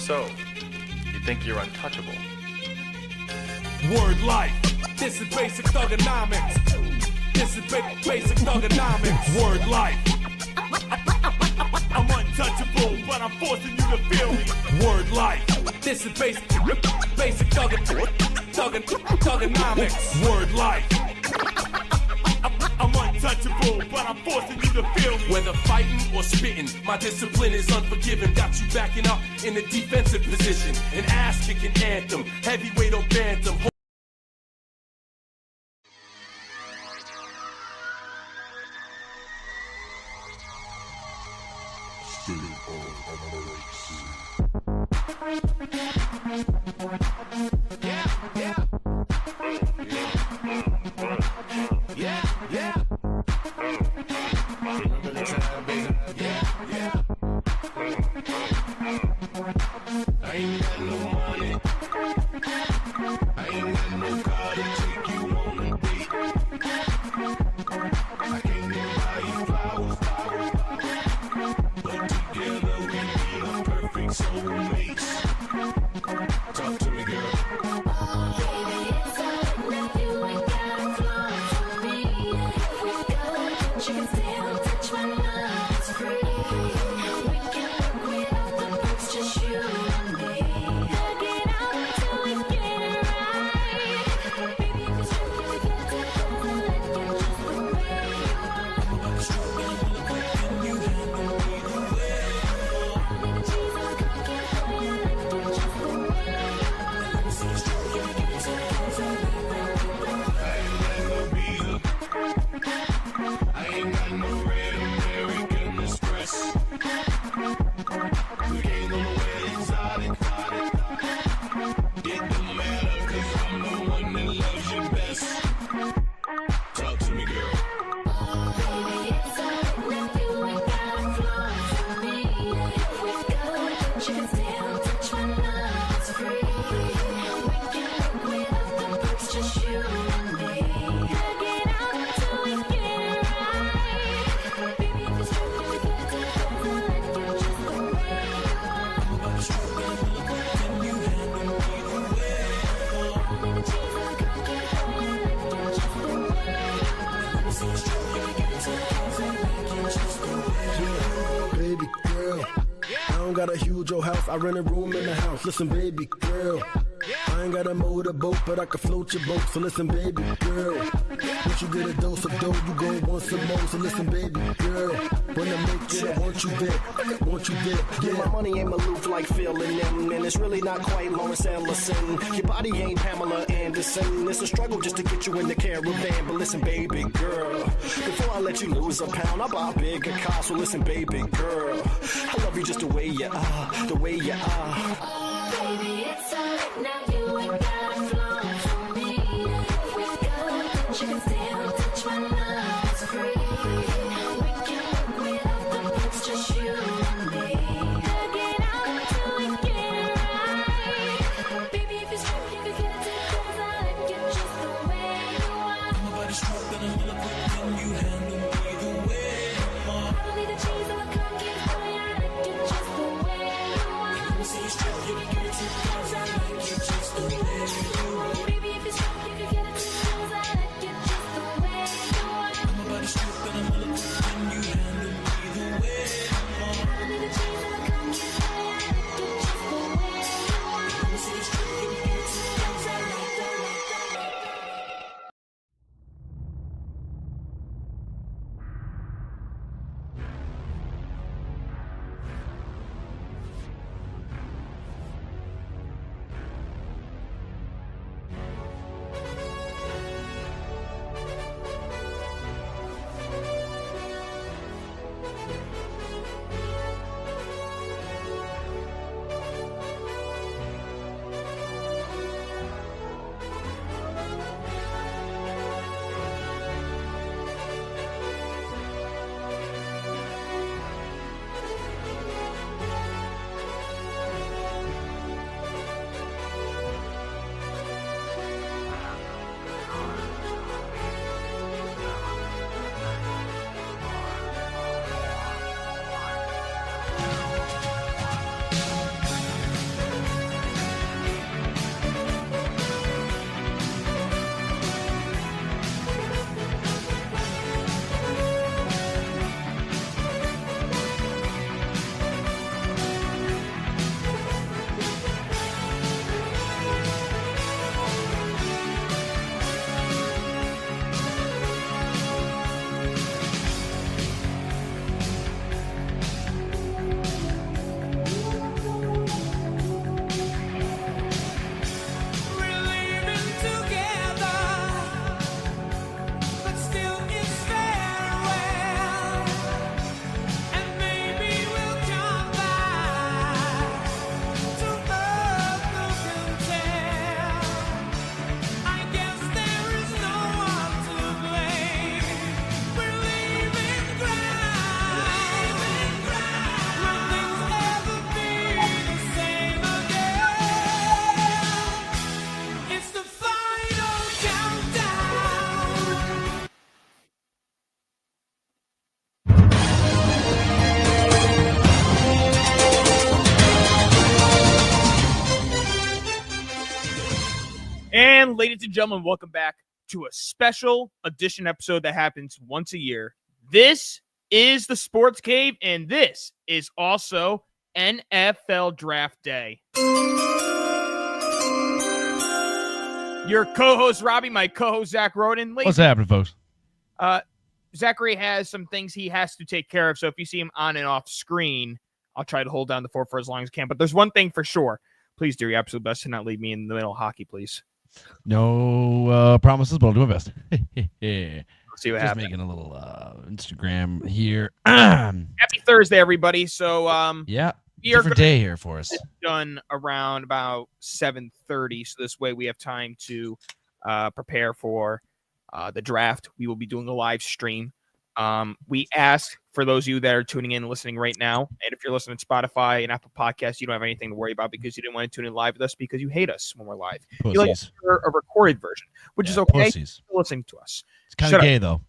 So, you think you're untouchable? Word life. This is basic thugonomics. This is basic thugonomics. Word life. I'm untouchable, but I'm forcing you to feel me. Word life. This is basic thugonomics. Word life. I'm untouchable, but I'm forcing you to feel me. Whether fighting or spitting, my discipline is unforgiving. Got you backing up in a defensive position. An ass-kicking anthem, heavyweight or bantam. I rent a room in the house. Listen, baby girl, I ain't got a motorboat, but I can float your boat. So listen, baby girl, once you get a dose of dough, you go want some more. So listen, baby girl, when I make it, I want you there, want you there. Yeah, my money ain't Maloof like Phil and them, and it's really not quite Lawrence Ellison. Your body ain't Pamela Anderson. It's a struggle just to get you in the caravan. But listen, baby girl, before I let you lose a pound, I'll buy a bigger car. So listen, baby girl, I love you just the way you are, the way you are. Baby, it's alright now, you ain't gotta flaunt for me. If we go, you can still touch my love, it's free. We can work without the books, just you and me. Hug it out till we get it right. Baby, if you're strict, you can get it to cause I like you just the way you are. Nobody's stroke and I'm gonna put in you handle me the way you are. I don't need the cheese or the cookies, boy, I like you just the way you are. So you strip your And ladies and gentlemen, welcome back to a special edition episode that happens once a year. This is the Sports Cave, and this is also NFL Draft Day. Your co-host, Robbie, my co-host, Zach Roden. What's happening, folks? Zachary has some things he has to take care of, so if you see him on and off screen, I'll try to hold down the fort for as long as I can. But there's one thing for sure. Please do your absolute best to not leave me in the middle of hockey, please. No promises, but I'll do my best. Let's see what Just happens. making a little Instagram here. Happy Thursday, everybody. So, Yeah, we are different day here for us. done around about 7:30, so this way we have time to prepare for the draft. We will be doing a live stream. We ask for those of you that are tuning in and listening right now, and if you're listening to Spotify and Apple Podcasts, you don't have anything to worry about because you didn't want to tune in live with us because you hate us when we're live. You like Pussies. a recorded version, which is Yeah, okay. pussies. You're listening to us. It's kind Shut of up. gay, though.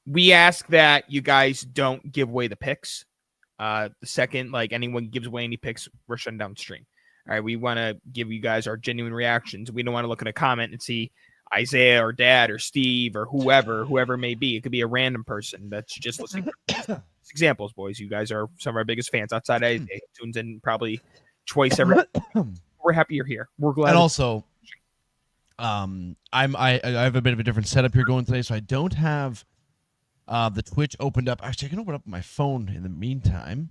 We ask that you guys don't give away the picks. The second, like, anyone gives away any picks, we're shutting down the stream. All right, we want to give you guys our genuine reactions. We don't want to look at a comment and see Isaiah or Dad or Steve or whoever it may be. It could be a random person that's just listening. Examples, boys. You guys are some of our biggest fans outside of Isaiah. Tunes in probably twice every. We're happy you're here. We're glad. And also, I have a bit of a different setup here going today, so I don't have the Twitch opened up. Actually, I can open up my phone in the meantime.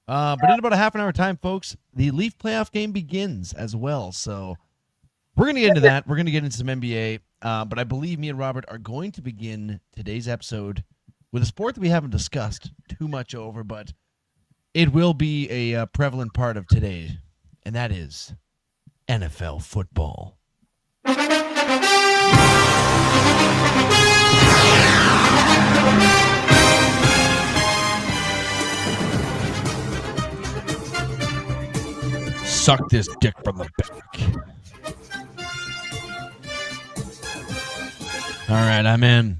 But in about a half an hour time, folks, the Leaf playoff game begins as well. So we're going to get into that. We're going to get into some NBA. But I believe me and Robert are going to begin today's episode with a sport that we haven't discussed too much over, but it will be a prevalent part of today, and that is NFL football. Suck this dick from the back. All right, I'm in.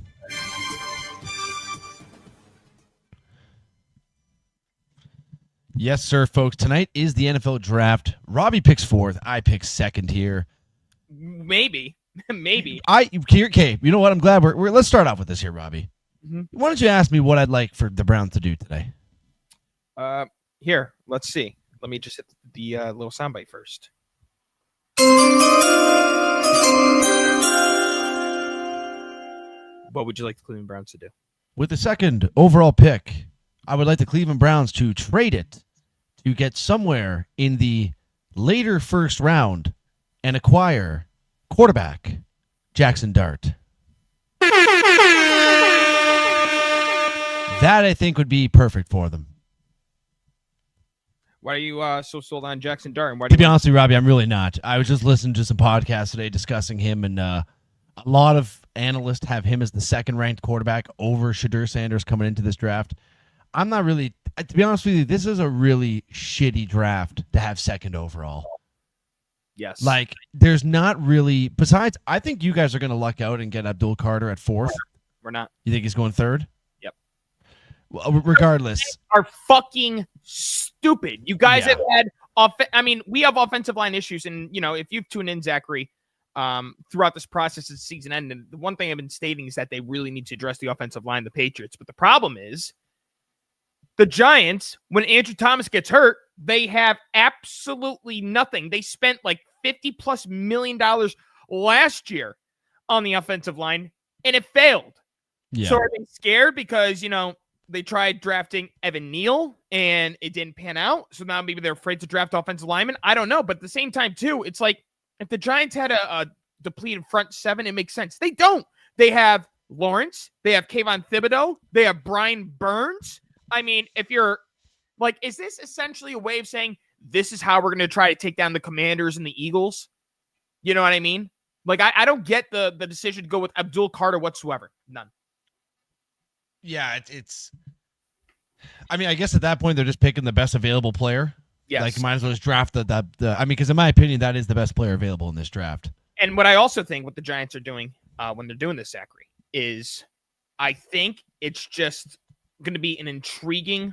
Yes, sir, folks. Tonight is the NFL draft. Robbie picks fourth. I pick second here. maybe. Okay, you know what? I'm glad let's start off with this here, Robbie. Mhm. Why don't you ask me what I'd like for the Browns to do today? Here, let's see. Let me just hit the little soundbite first. What would you like the Cleveland Browns to do? With the second overall pick, I would like the Cleveland Browns to trade it to get somewhere in the later first round and acquire quarterback Jackson Dart. That, I think, would be perfect for them. Why are you so sold on Jackson Dart? Why To do be you honest with you, Robbie, I'm really not. I was just listening to some podcasts today discussing him, and a lot of analysts have him as the second-ranked quarterback over Shadur Sanders coming into this draft. I'm not really, to be honest with you, this is a really shitty draft to have second overall. Yes. Like, there's not really, besides, I think you guys are going to luck out and get Abdul Carter at fourth. we're not. You think he's going third? Yep. Well, regardless. Are fucking stupid. You guys Yeah. have had we have offensive line issues, and if you've tuned in, Zachary, throughout this process of the season end, and the one thing I've been stating is that they really need to address the offensive line, the Patriots. But the problem is the Giants, when Andrew Thomas gets hurt, they have absolutely nothing. They spent like $50+ million last year on the offensive line, and it failed. Yeah. So are they scared because, they tried drafting Evan Neal and it didn't pan out? So now maybe they're afraid to draft offensive linemen? I don't know. But at the same time, too, it's like if the Giants had a depleted front seven, it makes sense. They don't. They have Lawrence. They have Kayvon Thibodeau. They have Brian Burns. I mean, if you're like, is this essentially a way of saying this is how we're going to try to take down the Commanders and the Eagles? You know what I mean? Like, I don't get the decision to go with Abdul Carter whatsoever. None. Yeah, it's. I mean, I guess at that point they're just picking the best available player. Yes. Like, you might as well just draft the. I mean, because in my opinion, that is the best player available in this draft. And what I also think what the Giants are doing when they're doing this, Zachary, is I think it's just going to be an intriguing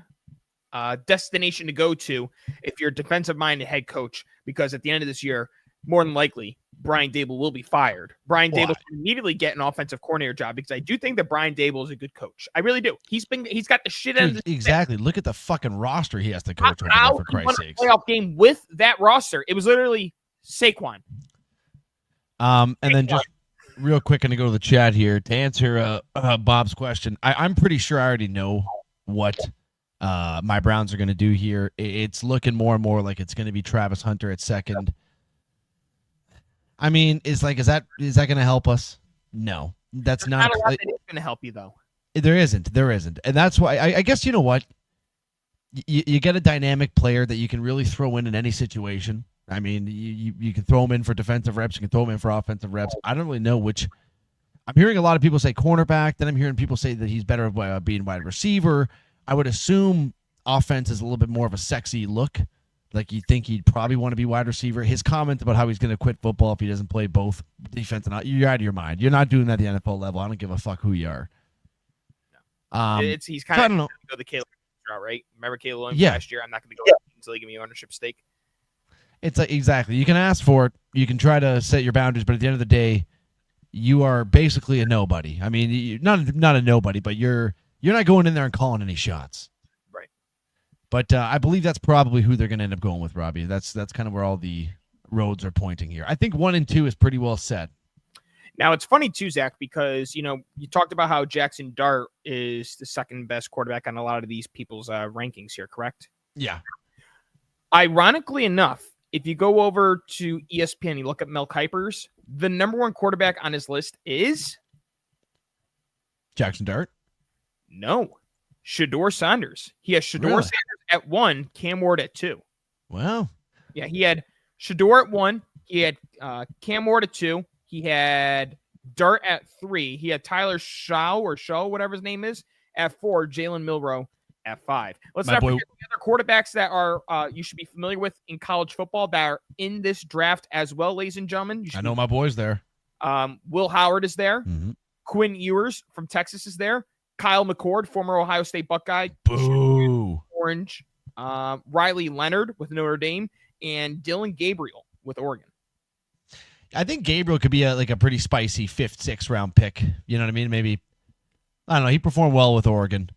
destination to go to if you're a defensive-minded head coach, because at the end of this year, more than likely, Brian Dable will be fired. Brian Dable can immediately get an offensive coordinator job because I do think that Brian Dable is a good coach. I really do. He's got the shit end. Exactly. Look at the fucking roster he has to coach over How there, for he won Christ's a sakes. playoff game with that roster. It was literally Saquon. And then just real quick, going to go to the chat here to answer Bob's question. I'm pretty sure I already know what my Browns are going to do here. It's looking more and more like it's going to be Travis Hunter at second. I mean, is that going to help us? No, that's not. A lot that is going to help you though. There isn't, and that's why I guess you know what. You get a dynamic player that you can really throw in any situation. I mean, you can throw him in for defensive reps. You can throw him in for offensive reps. I don't really know which. I'm hearing a lot of people say cornerback. Then I'm hearing people say that he's better at being wide receiver. I would assume offense is a little bit more of a sexy look. Like you think he'd probably want to be wide receiver. His comment about how he's going to quit football if he doesn't play both defense and you're out of your mind. You're not doing that at the NFL level. I don't give a fuck who you are. He's kind of going to go the Caleb route, right? Remember Caleb Williams last year? I'm not going to go until they give me ownership stake. It's like exactly. You can ask for it. You can try to set your boundaries, but at the end of the day, you are basically a nobody. I mean, you're not a nobody, but you're not going in there and calling any shots. Right. But I believe that's probably who they're going to end up going with, Robbie. That's kind of where all the roads are pointing here. I think 1 and 2 is pretty well set. Now, it's funny, too, Zach, because, you talked about how Jackson Dart is the second best quarterback on a lot of these people's rankings here, correct? Yeah. Ironically enough, if you go over to ESPN, you look at Mel Kiper's, the number one quarterback on his list is? Jackson Dart? No. Shedeur Sanders. He has Shedeur Sanders at 1, Cam Ward at 2. Wow. Yeah, he had Shedeur at 1. He had Cam Ward at 2. He had Dart at 3. He had Tyler Shaw, whatever his name is, at 4. Jalen Milroe at 5. Let's not forget the other quarterbacks that are you should be familiar with in college football that are in this draft as well, ladies and gentlemen. I know my boys there. Will Howard is there. Mm-hmm. Quinn Ewers from Texas is there. Kyle McCord, former Ohio State Buckeye. Boo. Orange. Riley Leonard with Notre Dame. And Dylan Gabriel with Oregon. I think Gabriel could be a pretty spicy 5th, 6th round pick. You know what I mean? Maybe, I don't know. He performed well with Oregon.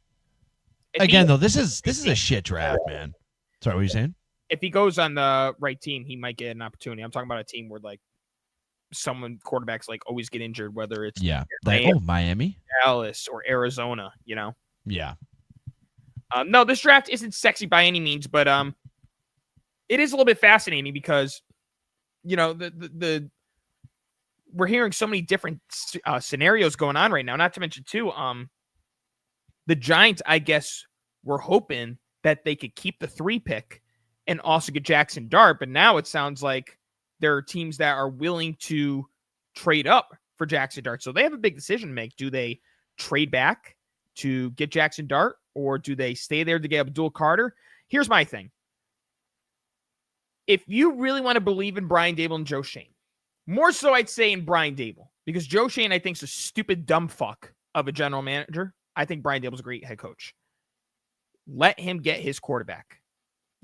Again, though, this is a shit draft, man. Sorry, what were you saying? If he goes on the right team, he might get an opportunity. I'm talking about a team where quarterbacks always get injured, whether it's Miami, Dallas, or Arizona. Yeah. No, this draft isn't sexy by any means, but it is a little bit fascinating because the we're hearing so many different scenarios going on right now. Not to mention too, the Giants, I guess, were hoping that they could keep the 3 pick and also get Jackson Dart. But now it sounds like there are teams that are willing to trade up for Jackson Dart. So they have a big decision to make. Do they trade back to get Jackson Dart, or do they stay there to get Abdul Carter? Here's my thing. If you really want to believe in Brian Dable and Joe Schoen, more so I'd say in Brian Dable, because Joe Schoen, I think, is a stupid, dumb fuck of a general manager. I think Brian Dable's a great head coach. Let him get his quarterback.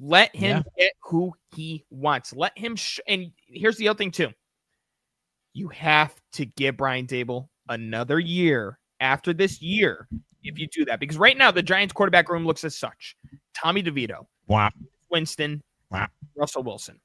Let him get who he wants. Let him and here's the other thing, too. You have to give Brian Dable another year after this year if you do that. Because right now, the Giants quarterback room looks as such. Tommy DeVito. Wow. Winston. Wow. Russell Wilson.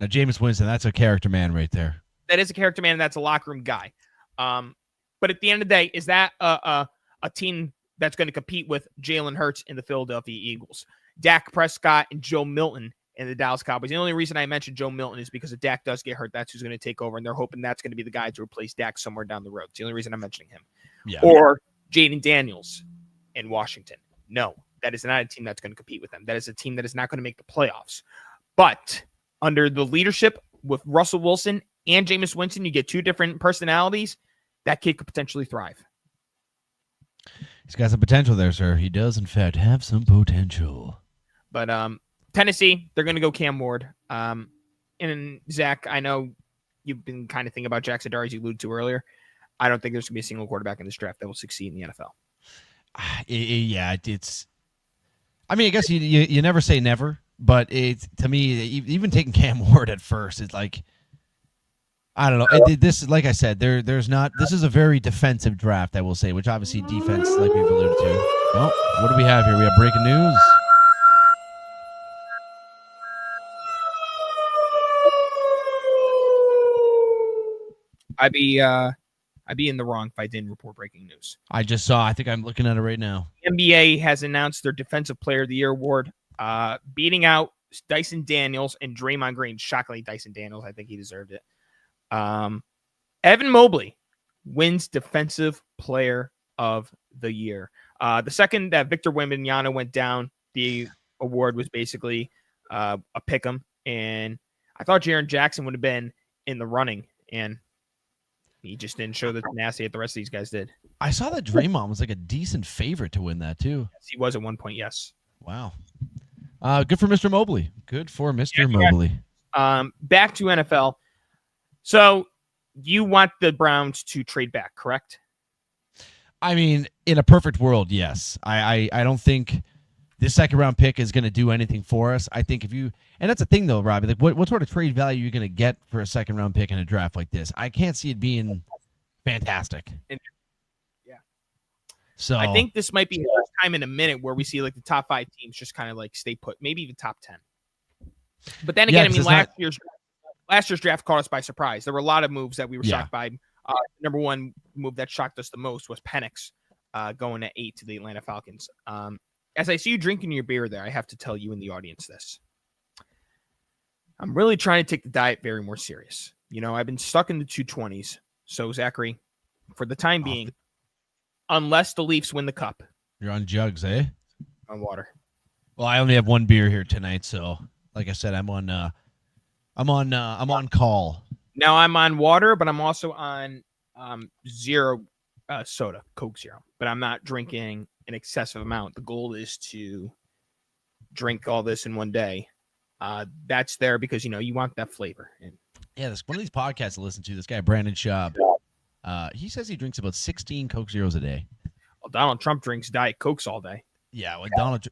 Now, Jameis Winston, that's a character man right there. That is a character man, and that's a locker room guy. But at the end of the day, is that a team that's going to compete with Jalen Hurts in the Philadelphia Eagles, Dak Prescott and Joe Milton in the Dallas Cowboys? The only reason I mentioned Joe Milton is because if Dak does get hurt, that's who's going to take over, and they're hoping that's going to be the guy to replace Dak somewhere down the road. It's the only reason I'm mentioning him. Yeah. Or Jaden Daniels in Washington. No, that is not a team that's going to compete with them. That is a team that is not going to make the playoffs. But under the leadership with Russell Wilson and Jameis Winston, you get 2 different personalities. That kid could potentially thrive. He's got some potential there, sir. He does, in fact, have some potential. But Tennessee, they're going to go Cam Ward. And Zach, I know you've been kind of thinking about Jackson Dart, as you alluded to earlier. I don't think there's going to be a single quarterback in this draft that will succeed in the NFL. Yeah, it's. I mean, I guess you never say never, But it's, to me, even taking Cam Ward at first, it's like, I don't know. This is, like I said, there's not. This is a very defensive draft, I will say, which obviously defense, like we've alluded to. Oh, what do we have here? We have breaking news. I'd be in the wrong if I didn't report breaking news. I just saw. I think I'm looking at it right now. NBA has announced their Defensive Player of the Year award, beating out Dyson Daniels and Draymond Green. Shockingly, Dyson Daniels, I think he deserved it. Evan Mobley wins Defensive Player of the Year. The second that Victor Wembanyama went down, the award was basically a pick'em, and I thought Jaren Jackson would have been in the running, and he just didn't show the tenacity that the rest of these guys did. I saw that Draymond was like a decent favorite to win that too. Yes, he was at one point, yes. Wow. Good for Mr. Mobley. Good for Mr. Mobley. Back to NFL. So you want the Browns to trade back, correct? I mean, in a perfect world, yes. I don't think this second round pick is going to do anything for us. I think if you, and that's the thing though, Robbie, like what sort of trade value are you going to get for a second round pick in a draft like this? I can't see it being fantastic. Yeah. So I think this might be the first time in a minute where we see like the top 5 teams just kind of like stay put, maybe even top 10. But then again, I mean, last year's draft caught us by surprise. There were a lot of moves that we were shocked by. Number one move that shocked us the most was Penix going at 8 to the Atlanta Falcons. As I see you drinking your beer there, I have to tell you in the audience this. I'm really trying to take the diet very more serious. You know, I've been stuck in the 220s. So, Zachary, for the time being, unless the Leafs win the cup. You're on jugs, eh? On water. Well, I only have one beer here tonight, so like I said, I'm on call. Now I'm on water, but I'm also on zero soda, Coke Zero. But I'm not drinking an excessive amount. The goal is to drink all this in one day. That's there because, you know, you want that flavor. And yeah, this one of these podcasts I listen to, this guy Brandon Schaub, he says he drinks about 16 Coke Zeros a day. Well, Donald Trump drinks Diet Cokes all day. Yeah, well,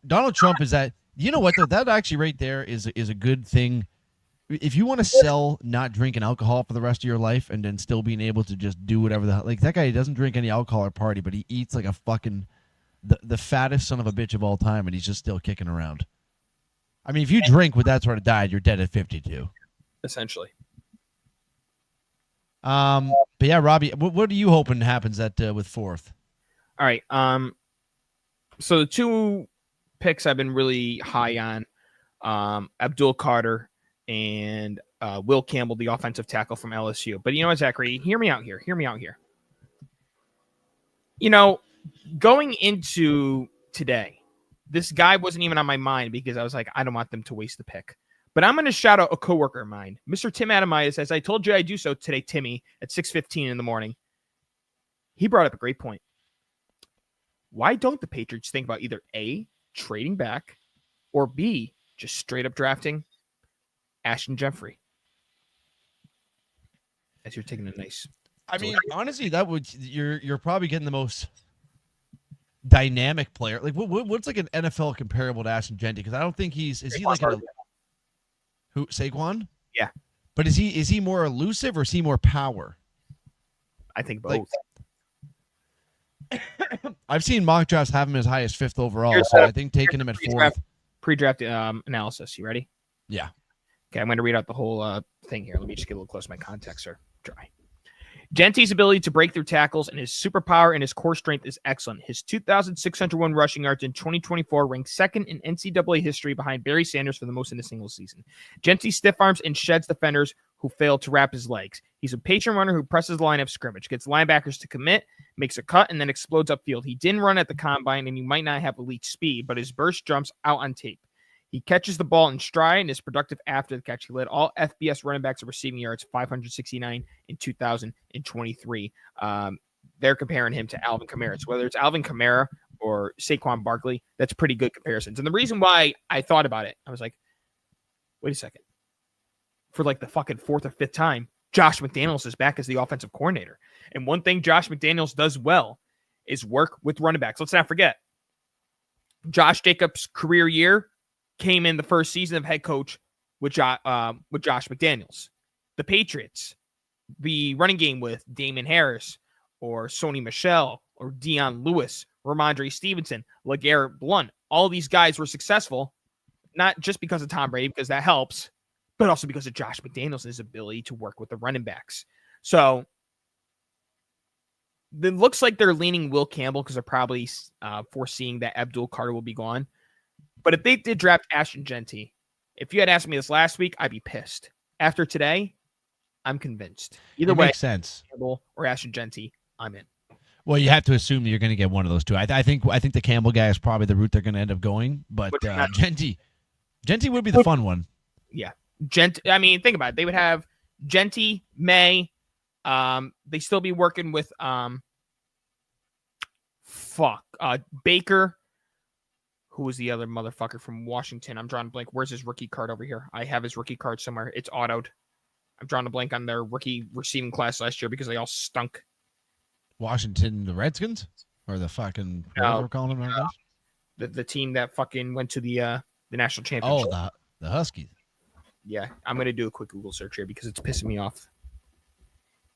Donald Trump is that. You know what though? That actually right there is a good thing. If you want to sell not drinking alcohol for the rest of your life and then still being able to just do whatever the hell, like that guy doesn't drink any alcohol or party, but he eats like a fucking the fattest son of a bitch of all time, and he's just still kicking around. I mean, if you drink with that sort of diet, you're dead at 52. Essentially. But yeah, Robbie, what are you hoping happens with fourth? All right. So the 2 picks I've been really high on, Abdul Carter and Will Campbell, the offensive tackle from LSU. But you know what, Zachary? Hear me out here. You know, going into today, this guy wasn't even on my mind because I was like, I don't want them to waste the pick. But I'm going to shout out a coworker of mine, Mr. Tim Adamias, as I told you I do so today, Timmy, at 6:15 in the morning. He brought up a great point. Why don't the Patriots think about either A, trading back, or B, just straight up drafting Ashton Jeffrey? As you're taking a nice. I mean, honestly, that would you're probably getting the most dynamic player. Like, what's like an NFL comparable to Ashton Jeanty? Because I don't think is he like who Saquon? Yeah, but is he more elusive or is he more power? I think both. I've seen mock drafts have him as high as 5th overall, so I think taking him at 4th. Pre-draft analysis. You ready? Yeah. Okay, I'm going to read out the whole thing here. Let me just get a little close. My contacts are dry. Genty's ability to break through tackles and his superpower and his core strength is excellent. His 2,601 rushing yards in 2024 ranked 2nd in NCAA history behind Barry Sanders for the most in a single season. Genty stiff arms and sheds defenders who fail to wrap his legs. He's a patient runner who presses the line of scrimmage, gets linebackers to commit, makes a cut, and then explodes upfield. He didn't run at the combine, and he might not have elite speed, but his burst jumps out on tape. He catches the ball in stride and is productive after the catch. He led all FBS running backs in receiving yards, 569 in 2023. They're comparing him to Alvin Kamara. So whether it's Alvin Kamara or Saquon Barkley, that's pretty good comparisons. And the reason why I thought about it, I was like, wait a second. For like the fucking 4th or 5th time, Josh McDaniels is back as the offensive coordinator. And one thing Josh McDaniels does well is work with running backs. Let's not forget, Josh Jacobs' career year, came in the first season of head coach with Josh McDaniels. The Patriots, the running game with Damon Harris or Sony Michel or Deion Lewis, Ramondre Stevenson, LeGarrette Blount. All these guys were successful, not just because of Tom Brady, because that helps, but also because of Josh McDaniels and his ability to work with the running backs. So it looks like they're leaning Will Campbell because they're probably foreseeing that Abdul Carter will be gone. But if they did draft Ashton Genty, if you had asked me this last week, I'd be pissed. After today, I'm convinced. Either way, makes sense. Campbell or Ashton Genty, I'm in. Well, you have to assume that you're going to get one of those two. I think the Campbell guy is probably the route they're going to end up going, but Genty would be the fun one. Yeah, I mean, think about it. They would have Genty, May. They still be working with Baker. Who was the other motherfucker from Washington? I'm drawing a blank. Where's his rookie card over here? I have his rookie card somewhere. It's autoed. I'm drawing a blank on their rookie receiving class last year because they all stunk. Washington, the Redskins, or the fucking whatever we're calling them nowadays. The team that fucking went to the national championship. Oh, the Huskies. Yeah, I'm gonna do a quick Google search here because it's pissing me off.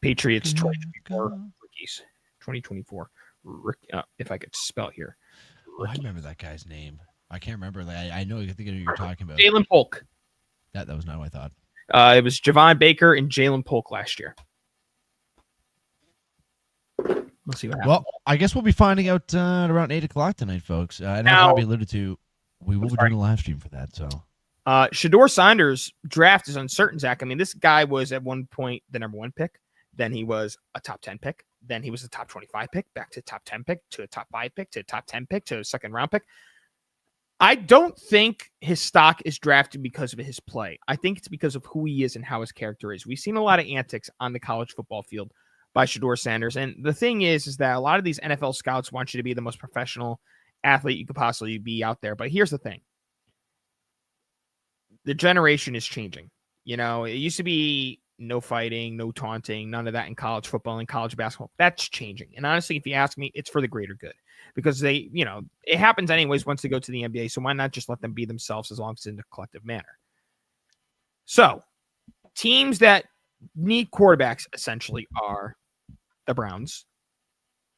Patriots 2024 rookies, 2024. If I could spell here. Oh, I remember that guy's name. I can't remember. I know. I think I know who you're talking about. Jalen Polk. That was not what I thought. It was Javon Baker and Jalen Polk last year. Let's see what happens. Well, I guess we'll be finding out at around 8 o'clock tonight, folks. And as Robbie alluded to, we will be doing a live stream for that. So, Shador Saunders' draft is uncertain, Zach. I mean, this guy was at one point the number 1 pick. Then he was a top 10 pick. Then he was a top 25 pick, back to a top 10 pick, to a top 5 pick, to a top 10 pick, to a second round pick. I don't think his stock is drafted because of his play. I think it's because of who he is and how his character is. We've seen a lot of antics on the college football field by Shador Sanders. And the thing is that a lot of these NFL scouts want you to be the most professional athlete you could possibly be out there. But here's the thing. The generation is changing. You know, it used to be no fighting, no taunting, none of that in college football and college basketball. That's changing. And honestly, if you ask me, it's for the greater good because they, you know, it happens anyways once they go to the NBA. So why not just let them be themselves as long as it's in a collective manner? So teams that need quarterbacks essentially are the Browns,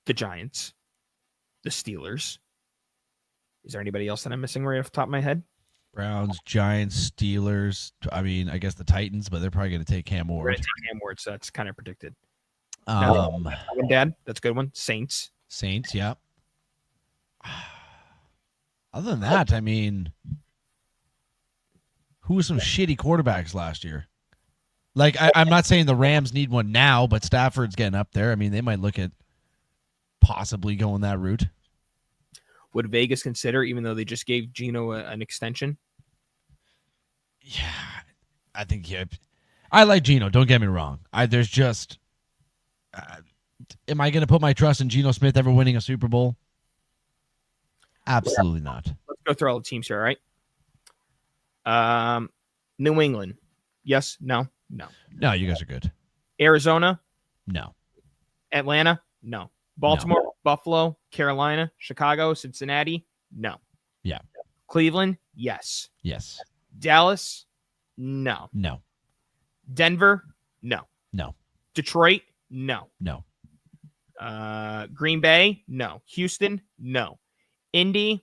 the Giants, the Steelers. Is there anybody else that I'm missing right off the top of my head? Browns, Giants, Steelers. I mean, I guess the Titans, but they're probably going to take Cam Ward. We're going to take Cam Ward, so that's kind of predicted. Dad, that's a good one. Saints, yeah. Other than that, I mean, who was some shitty quarterbacks last year? Like, I'm not saying the Rams need one now, but Stafford's getting up there. I mean, they might look at possibly going that route. Would Vegas consider, even though they just gave Geno an extension? Yeah, I think, yeah. I like Geno, don't get me wrong. There's just, am I going to put my trust in Geno Smith ever winning a Super Bowl? Absolutely not. Let's go through all the teams here, all right? New England. Yes, no, no. No, you guys are good. Arizona? No. Atlanta? No. Baltimore, Buffalo, Carolina, Chicago, Cincinnati? No. Yeah. Cleveland? Yes. Yes. Dallas? No. No. Denver? No. No. Detroit? No. No. Green Bay? No. Houston? No. Indy?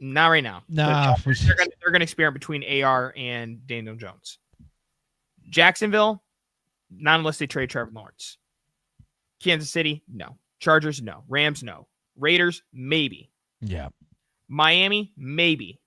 Not right now. No. They're gonna experiment between AR and Daniel Jones. Jacksonville? Not unless they trade Trevor Lawrence. Kansas City? No. Chargers? No. Rams? No. Raiders? Maybe. Yeah. Miami? Maybe.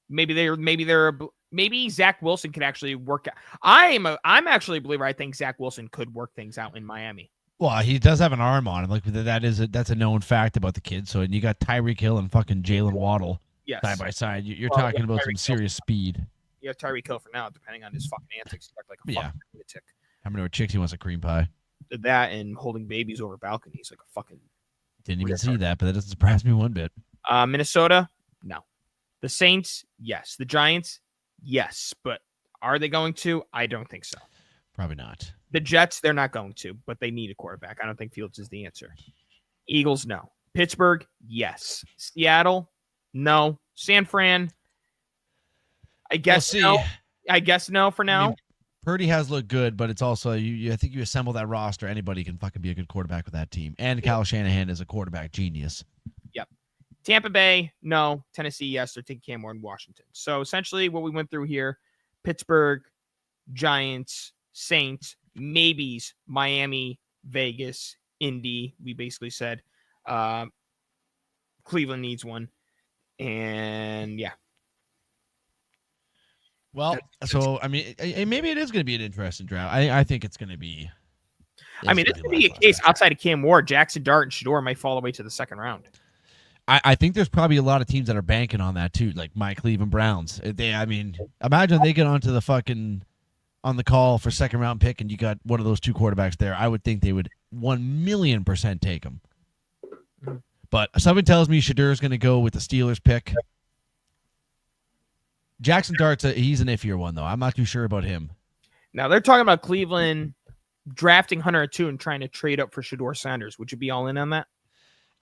Maybe Zach Wilson could actually work out. I'm actually a believer. I think Zach Wilson could work things out in Miami. Well, he does have an arm on him. Like that's a known fact about the kid. So, and you got Tyreek Hill and fucking Jalen Waddle side by side. You're talking about some serious speed. You have Tyreek Hill for now, depending on his fucking antics. He like a fucking lunatic. How many more chicks he wants a cream pie? That and holding babies over balconies like a fucking. Didn't even see that, but that doesn't surprise me one bit. Minnesota, no. The Saints, yes. The Giants, yes. But are they going to? I don't think so. Probably not. The Jets, they're not going to, but they need a quarterback. I don't think Fields is the answer. Eagles, no. Pittsburgh, yes. Seattle, no. San Fran, I guess We'll see. no. I guess no for now. I mean, Purdy has looked good, but it's also I think you assemble that roster, anybody can fucking be a good quarterback with that team. And Kyle Shanahan is a quarterback genius. Yep. Tampa Bay, no. Tennessee, yes. They're taking Cam Ward, Washington. So essentially, what we went through here: Pittsburgh, Giants, Saints, maybes, Miami, Vegas, Indy. We basically said Cleveland needs one, and yeah. Well, so I mean, maybe it is going to be an interesting draft. I think it's going to be. I mean, this could be a case outside of Cam Ward, Jackson Dart and Shador might fall away to the second round. I think there's probably a lot of teams that are banking on that too, like my Cleveland Browns. I mean, imagine they get onto the fucking on the call for second round pick, and you got one of those two quarterbacks there. I would think they would 1,000,000% take him. But something tells me Shadur's going to go with the Steelers pick. Jackson Dart's he's an iffier one though. I'm not too sure about him. Now they're talking about Cleveland drafting Hunter at 2 and trying to trade up for Shador Sanders. Would you be all in on that?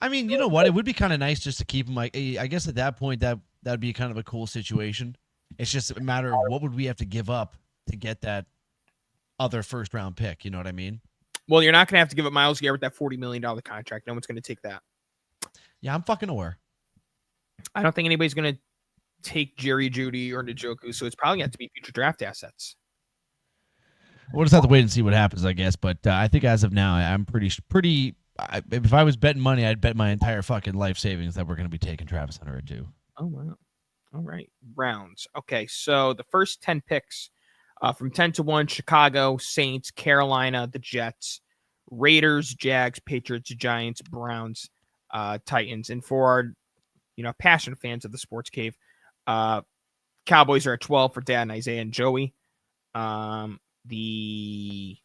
I mean, you know what? It would be kind of nice just to keep him. Like, I guess at that point that would be kind of a cool situation. It's just a matter of what would we have to give up to get that other first round pick. You know what I mean? Well, you're not going to have to give up Myles Garrett that $40 million contract. No one's going to take that. Yeah, I'm fucking aware. I don't think anybody's going to take Jerry Jeudy or Njoku, so it's probably going to have to be future draft assets. We'll just have to wait and see what happens, I guess. But I think as of now, I'm pretty. If I was betting money, I'd bet my entire fucking life savings that we're going to be taking Travis Hunter at 2. Oh, wow. All right. Browns. Okay, so the first 10 picks from 10 to 1, Chicago, Saints, Carolina, the Jets, Raiders, Jags, Patriots, Giants, Browns, Titans. And for our, passionate fans of the Sports Cave, Cowboys are at 12 for Dad and Isaiah and Joey. The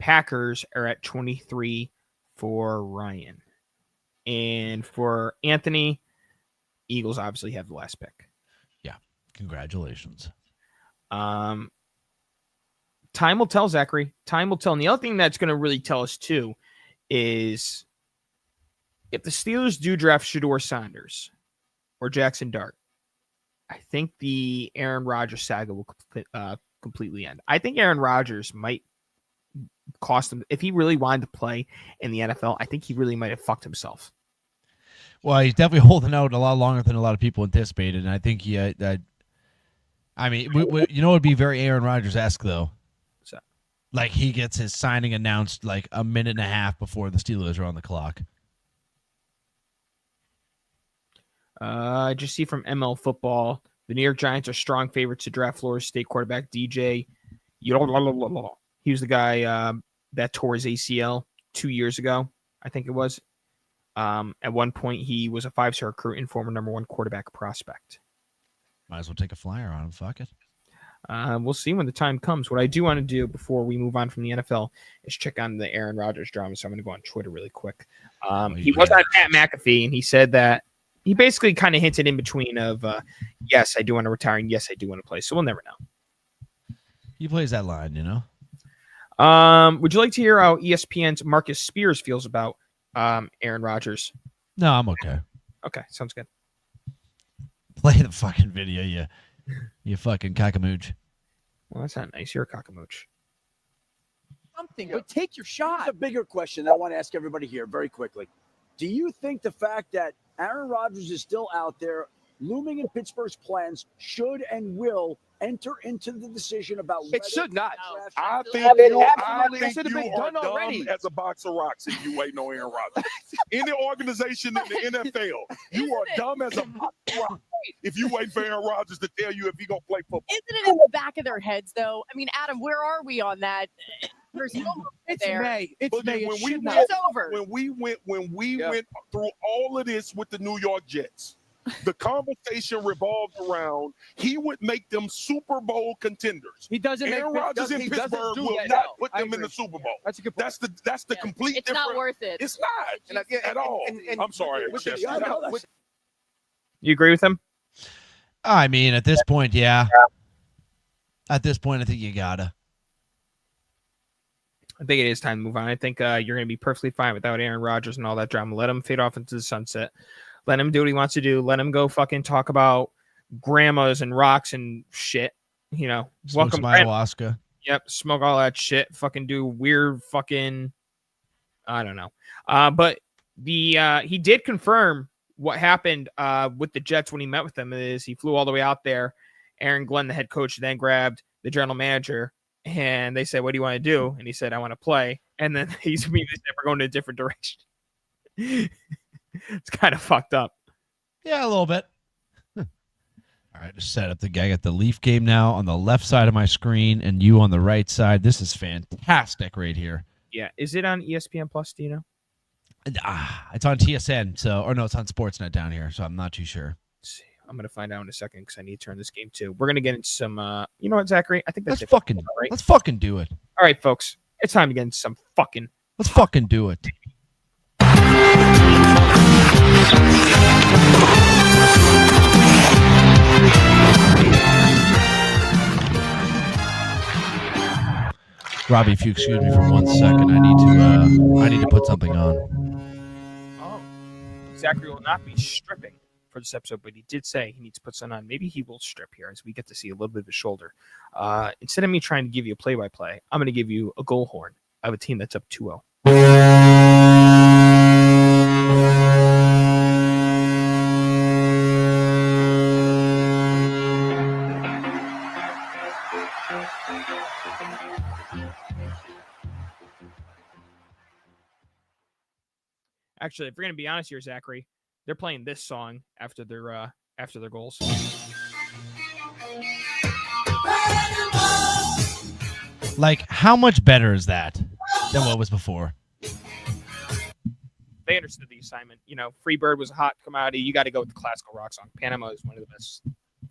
Packers are at 23 for Ryan. And for Anthony, Eagles obviously have the last pick. Yeah. Congratulations. Time will tell, Zachary. Time will tell. And the other thing that's going to really tell us, too, is if the Steelers do draft Shador Sanders or Jackson Dart, I think the Aaron Rodgers saga will completely end. I think Aaron Rodgers might cost him. If he really wanted to play in the NFL, I think he really might have fucked himself. Well, he's definitely holding out a lot longer than a lot of people anticipated. And I think it would be very Aaron Rodgers-esque, though. So, like, he gets his signing announced like a minute and a half before the Steelers are on the clock. I just see from ML Football, the New York Giants are strong favorites to draft Florida State quarterback DJ. He was the guy that tore his ACL 2 years ago, I think it was. At one point, he was a 5-star recruit and former number 1 quarterback prospect. Might as well take a flyer on him. Fuck it. We'll see when the time comes. What I do want to do before we move on from the NFL is check on the Aaron Rodgers drama. So I'm going to go on Twitter really quick. He was on Pat McAfee, and he said that he basically kind of hinted in between of, yes, I do want to retire, and yes, I do want to play. So we'll never know. He plays that line, you know? Would you like to hear how ESPN's Marcus Spears feels about Aaron Rodgers? No, I'm okay. Okay, sounds good. Play the fucking video, you fucking cockamooch. Well, that's not nice. You're a cockamooch. Something, but take your shot. It's a bigger question that I want to ask everybody here very quickly. Do you think the fact that Aaron Rodgers is still out there looming in Pittsburgh's plans should and will enter into the decision about it should not. I think you are dumb as a box of rocks if you waiting on Aaron Rodgers. Any organization in the NFL, you are dumb as a box of rocks if you wait for Aaron Rodgers to tell you if he's going to play football. Isn't it in the back of their heads, though? I mean, Adam, where are we on that? There's no it's there. May. It's May. It's over. When we went through all of this with the New York Jets, the conversation revolved around he would make them Super Bowl contenders. He doesn't. Aaron Rodgers in Pittsburgh will not put them in the Super Bowl. That's a good point. That's the complete It's difference. not worth it. It's not at all. I'm sorry. You agree with him? I mean, at this point, yeah. At this point, I think you gotta. I think it is time to move on. I think you're going to be perfectly fine without Aaron Rodgers and all that drama. Let him fade off into the sunset. Let him do what he wants to do. Let him go fucking talk about grandmas and rocks and shit. You know, Smoke welcome some grandma. ayahuasca. Yep, smoke all that shit. Fucking do weird fucking. I don't know. But he did confirm what happened with the Jets when he met with them. Is he flew all the way out there. Aaron Glenn, the head coach, then grabbed the general manager, and they said, "What do you want to do?" And he said, "I want to play." And then he's immediately said, "We're going in a different direction." It's kind of fucked up. Yeah, a little bit. All right, just set up the guy. I got the Leaf game now on the left side of my screen and you on the right side. This is fantastic right here. Yeah. Is it on ESPN Plus? Do you know? It's on TSN, or no, it's on Sportsnet down here, so I'm not too sure. Let's see. I'm going to find out in a second because I need to turn this game too. We're going to get into some, you know what, Zachary? I think that's Let's fucking do it. All right, folks. It's time to get into some fucking. Let's fucking do it. Robbie, if you excuse me for 1 second, I need to put something on. Oh, Zachary will not be stripping for this episode, but he did say he needs to put something on. Maybe he will strip here as we get to see a little bit of his shoulder. Instead of me trying to give you a play-by-play, I'm going to give you a goal horn of a team that's up 2-0. Actually, if we're gonna be honest here, Zachary, they're playing this song after their goals. Like, how much better is that than what was before? They understood the assignment. You know, Freebird was a hot commodity. You got to go with the classical rock song. Panama is one of the best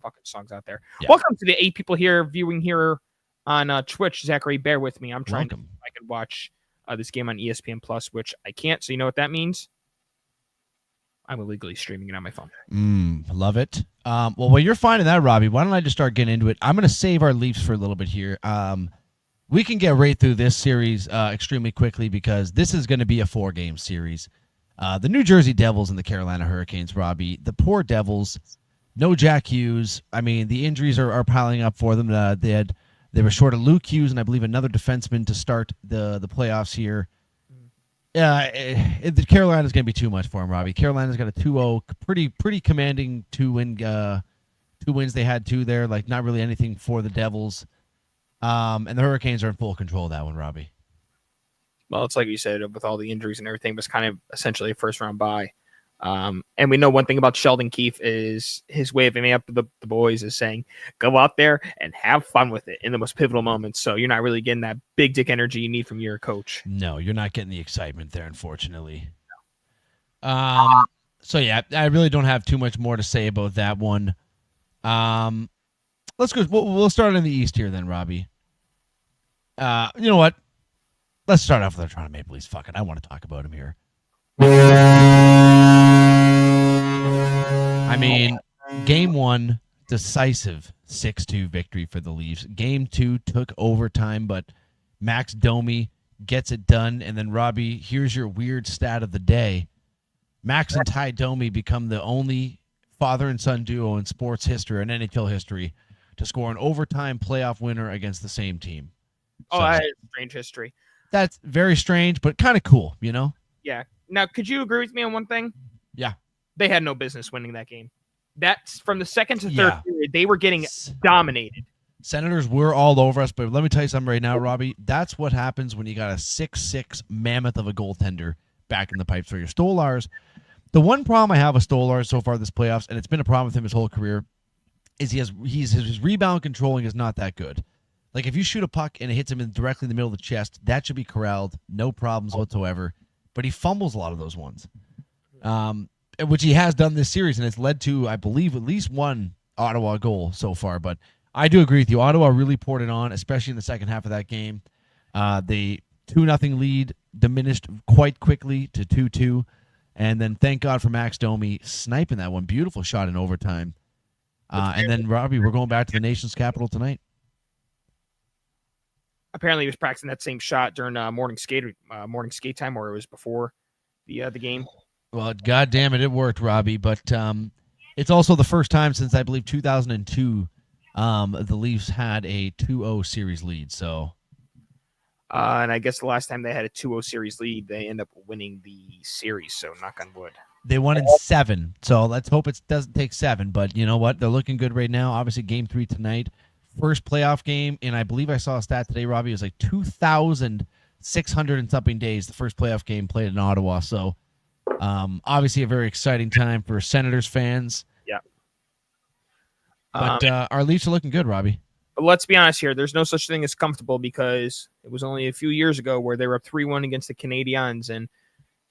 fucking songs out there. Yeah. Welcome to the 8 people here viewing here on Twitch. Zachary, bear with me. I'm trying to I can watch this game on ESPN Plus, which I can't. So you know what that means? I'm illegally streaming it on my phone. Love it. Well, while you're finding that, Robbie, why don't I just start getting into it? I'm going to save our Leafs for a little bit here. We can get right through this series extremely quickly because this is going to be a 4-game series. The New Jersey Devils and the Carolina Hurricanes, Robbie. The poor Devils, no Jack Hughes. I mean, the injuries are piling up for them. They were short of Luke Hughes and I believe another defenseman to start the playoffs here. Carolina's going to be too much for him, Robbie. Carolina's got a 2-0, pretty commanding 2 wins they had 2 there. Like, not really anything for the Devils. And the Hurricanes are in full control of that one, Robbie. Well, it's like you said, with all the injuries and everything, it was kind of essentially a first-round bye. And we know one thing about Sheldon Keefe is his way of aiming up the boys is saying, go out there and have fun with it in the most pivotal moments. So you're not really getting that big dick energy you need from your coach. No, you're not getting the excitement there, unfortunately. So, yeah, I really don't have too much more to say about that one. Let's go. We'll start in the East here then, Robbie. You know what? Let's start off with our Toronto Maple Leafs. Fuck it. I want to talk about him here. I mean, Game 1, decisive 6-2 victory for the Leafs. Game 2 took overtime, but Max Domi gets it done. And then, Robbie, here's your weird stat of the day. Max and Ty Domi become the only father and son duo in sports history and NHL history to score an overtime playoff winner against the same team. Oh, that is strange history. That's very strange, but kind of cool, you know? Yeah. Now, could you agree with me on one thing? Yeah. They had no business winning that game. That's from the second to third period. They were getting dominated. Senators were all over us, but let me tell you something right now, Robbie. That's what happens when you got a 6'6" mammoth of a goaltender back in the pipes for your Stolars. The one problem I have with Stolars so far this playoffs, and it's been a problem with him his whole career, is his rebound controlling is not that good. Like, if you shoot a puck and it hits him directly in the middle of the chest, that should be corralled, no problems whatsoever. But he fumbles a lot of those ones, which he has done this series, and it's led to, I believe, at least one Ottawa goal so far. But I do agree with you. Ottawa really poured it on, especially in the second half of that game. The 2-0 lead diminished quite quickly to 2-2, and then thank God for Max Domi sniping that one. Beautiful shot in overtime. And then, Robbie, we're going back to the nation's capital tonight. Apparently, he was practicing that same shot during morning skate time, or it was before the game. Well, God damn it, it worked, Robbie. But It's also the first time since I believe 2002 the Leafs had a 2-0 series lead. So, and I guess the last time they had a 2-0 series lead, they end up winning the series. So knock on wood. they won in 7. So let's hope it doesn't take 7. But you know what? They're looking good right now. Obviously, Game 3 tonight. First playoff game. And I believe I saw a stat today, Robbie. It was like 2,600 and something days, the first playoff game played in Ottawa. So obviously a very exciting time for Senators fans. Yeah. But our Leafs are looking good, Robbie. But let's be honest here. There's no such thing as comfortable because it was only a few years ago where they were up 3-1 against the Canadiens, and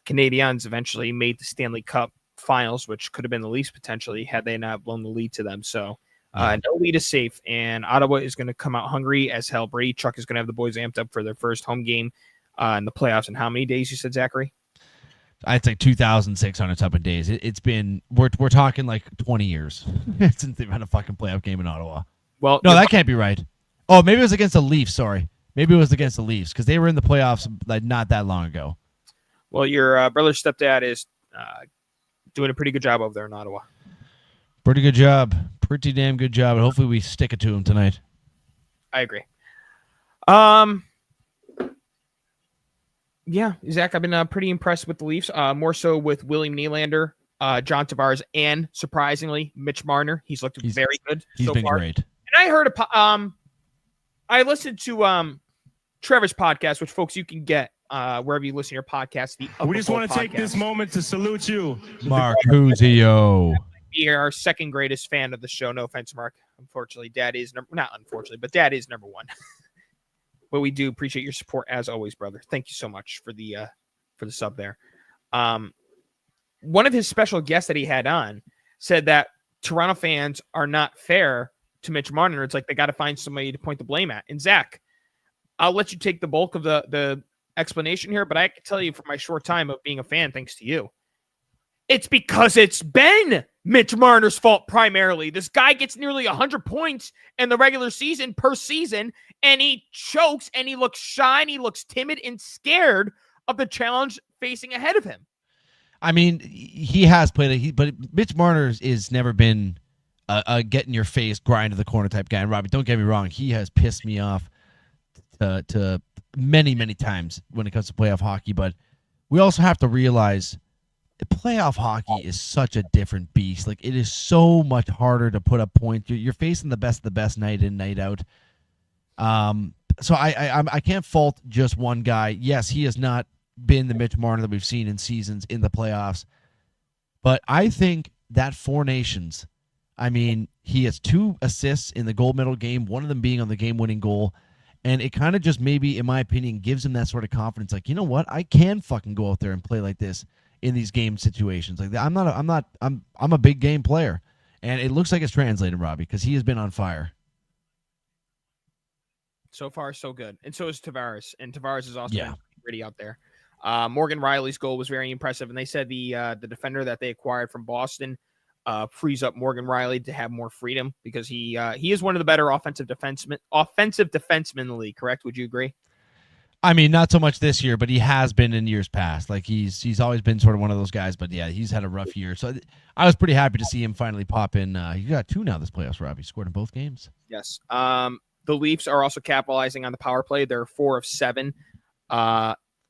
Canadiens eventually made the Stanley Cup finals, which could have been the Leafs potentially had they not blown the lead to them. So no lead is safe, and Ottawa is going to come out hungry as hell. Brady Chuck is going to have the boys amped up for their first home game in the playoffs. In how many days, you said, Zachary? I'd say 2,600 something days. It's been we're talking like 20 years since they've had a fucking playoff game in Ottawa. Well, no, that can't be right. Oh, maybe it was against the Leafs. Sorry, maybe it was against the Leafs because they were in the playoffs like not that long ago. Well, your brother's stepdad is doing a pretty good job over there in Ottawa. Pretty good job, pretty damn good job, and hopefully we stick it to him tonight. I agree. Yeah, Zach, I've been pretty impressed with the Leafs, more so with William Nylander, John Tavares, and surprisingly, Mitch Marner. He's looked very good He's so been far. great. And I heard I listened to Trevor's podcast, which folks you can get wherever you listen to your podcast. We just want to take this moment to salute you, Mark Huzio. Be our second greatest fan of the show. No offense, Mark. Unfortunately, Dad is not unfortunately, but Dad is number one. But we do appreciate your support as always, brother. Thank you so much for the sub there. One of his special guests that he had on said that Toronto fans are not fair to Mitch Marner. It's like they got to find somebody to point the blame at. And Zach, I'll let you take the bulk of the explanation here, but I can tell you from my short time of being a fan, thanks to you, it's because it's been Mitch Marner's fault primarily. This guy gets nearly 100 points in the regular season per season, and he chokes, and he looks shy, and he looks timid and scared of the challenge facing ahead of him. I mean, he has played but Mitch Marner is never been a get in your face, grind to the corner type guy. And Robbie, don't get me wrong, he has pissed me off to many, many times when it comes to playoff hockey. But we also have to realize playoff hockey is such a different beast. Like, it is so much harder to put up points. You're facing the best of the best night in, night out. So I can't fault just one guy. Yes, he has not been the Mitch Marner that we've seen in seasons in the playoffs. But I think that Four Nations, I mean, he has 2 assists in the gold medal game, one of them being on the game-winning goal. And it kind of just maybe, in my opinion, gives him that sort of confidence. Like, you know what? I can fucking go out there and play like this in these game situations. Like, I'm a big game player. And it looks like it's translated, Robbie, because he has been on fire. So far, so good. And so is Tavares. And Tavares is also pretty out there. Morgan Riley's goal was very impressive. And they said the defender that they acquired from Boston frees up Morgan Riley to have more freedom because he is one of the better offensive defensemen in the league, correct? Would you agree? I mean, not so much this year, but he has been in years past. Like, he's always been sort of one of those guys, but yeah, he's had a rough year. So I was pretty happy to see him finally pop in. He got 2 now this playoffs, Robbie. Scored in both games. Yes. The Leafs are also capitalizing on the power play. They're 4 of 7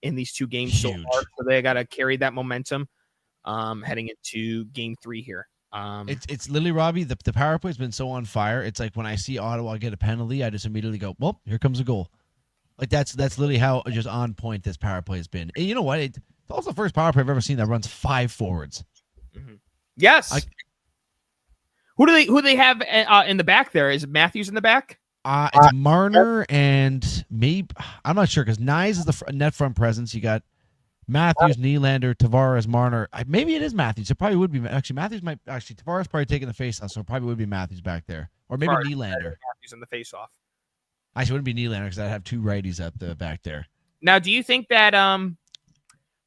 in these 2 games so far. So they got to carry that momentum heading into game 3 here. It's literally, Robbie, the power play has been so on fire. It's like when I see Ottawa get a penalty, I just immediately go, well, here comes a goal. Like, that's literally how just on point this power play has been. And you know what? It's also the first power play I've ever seen that runs 5 forwards. Mm-hmm. Yes. Who do they have in the back there? Is Matthews in the back? It's Marner and maybe, I'm not sure, because Nyes is the net front presence. You got Matthews, Nylander, Tavares, Marner. Maybe it is Matthews. It probably would be. Actually, Tavares probably taking the face-off, so it probably would be Matthews back there. Or maybe Nylander. Matthews in the face-off. Actually, it wouldn't be Nylander because I'd have 2 righties up the back there. Now, do you think that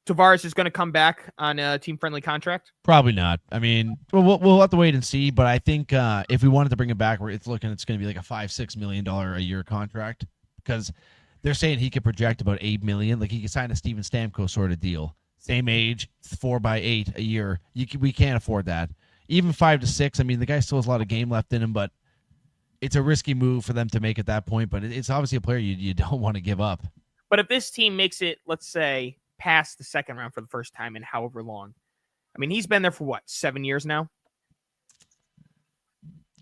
Tavares is going to come back on a team-friendly contract? Probably not. I mean, we'll have to wait and see. But I think if we wanted to bring him back, it's going to be like a $5-6 million a year contract because they're saying he could project about $8 million. Like, he could sign a Steven Stamkos sort of deal. Same age, 4 by 8 a year. We can't afford that. even 5-6. I mean, the guy still has a lot of game left in him, but it's a risky move for them to make at that point. But it's obviously a player you don't want to give up. But if this team makes it, let's say, past the second round for the first time in however long, I mean, he's been there for what, 7 years now?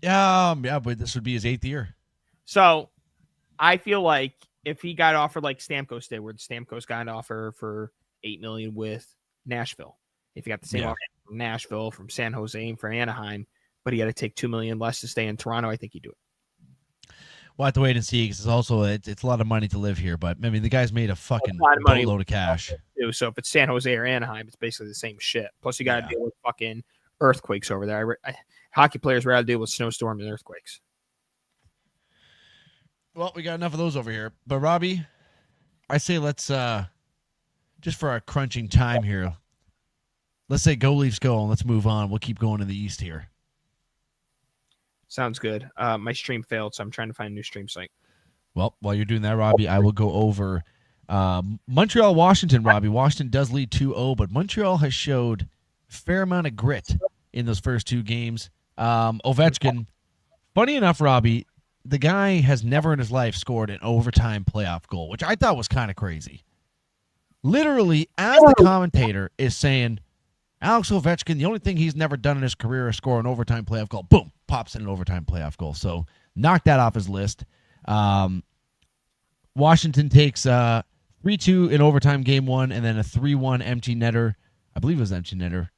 Yeah, but this would be his 8th year. So I feel like if he got offered like Stamkos did, where Stamkos got an offer for $8 million with Nashville, if he got the same offer from Nashville, from San Jose, and from Anaheim, but he had to take $2 million less to stay in Toronto, I think he'd do it. We'll have to wait and see because it's a lot of money to live here. But I mean, the guy's made a fucking boatload of cash. So if it's San Jose or Anaheim, it's basically the same shit. Plus, you got to deal with fucking earthquakes over there. Hockey players rather deal with snowstorms and earthquakes. Well, we got enough of those over here. But Robbie, I say let's just for our crunching time here, let's say go Leafs go and let's move on. We'll keep going in the East here. Sounds good. My stream failed, so I'm trying to find a new stream site. Well, while you're doing that, Robbie, I will go over Montreal, Washington, Robbie. Washington does lead 2-0, but Montreal has showed a fair amount of grit in those first 2 games. Ovechkin, funny enough, Robbie, the guy has never in his life scored an overtime playoff goal, which I thought was kind of crazy. Literally, as the commentator is saying, Alex Ovechkin, the only thing he's never done in his career is score an overtime playoff goal. Boom, pops in an overtime playoff goal. So knock that off his list. Washington takes 3-2 in overtime game 1 and then a 3-1 empty netter. I believe it was empty netter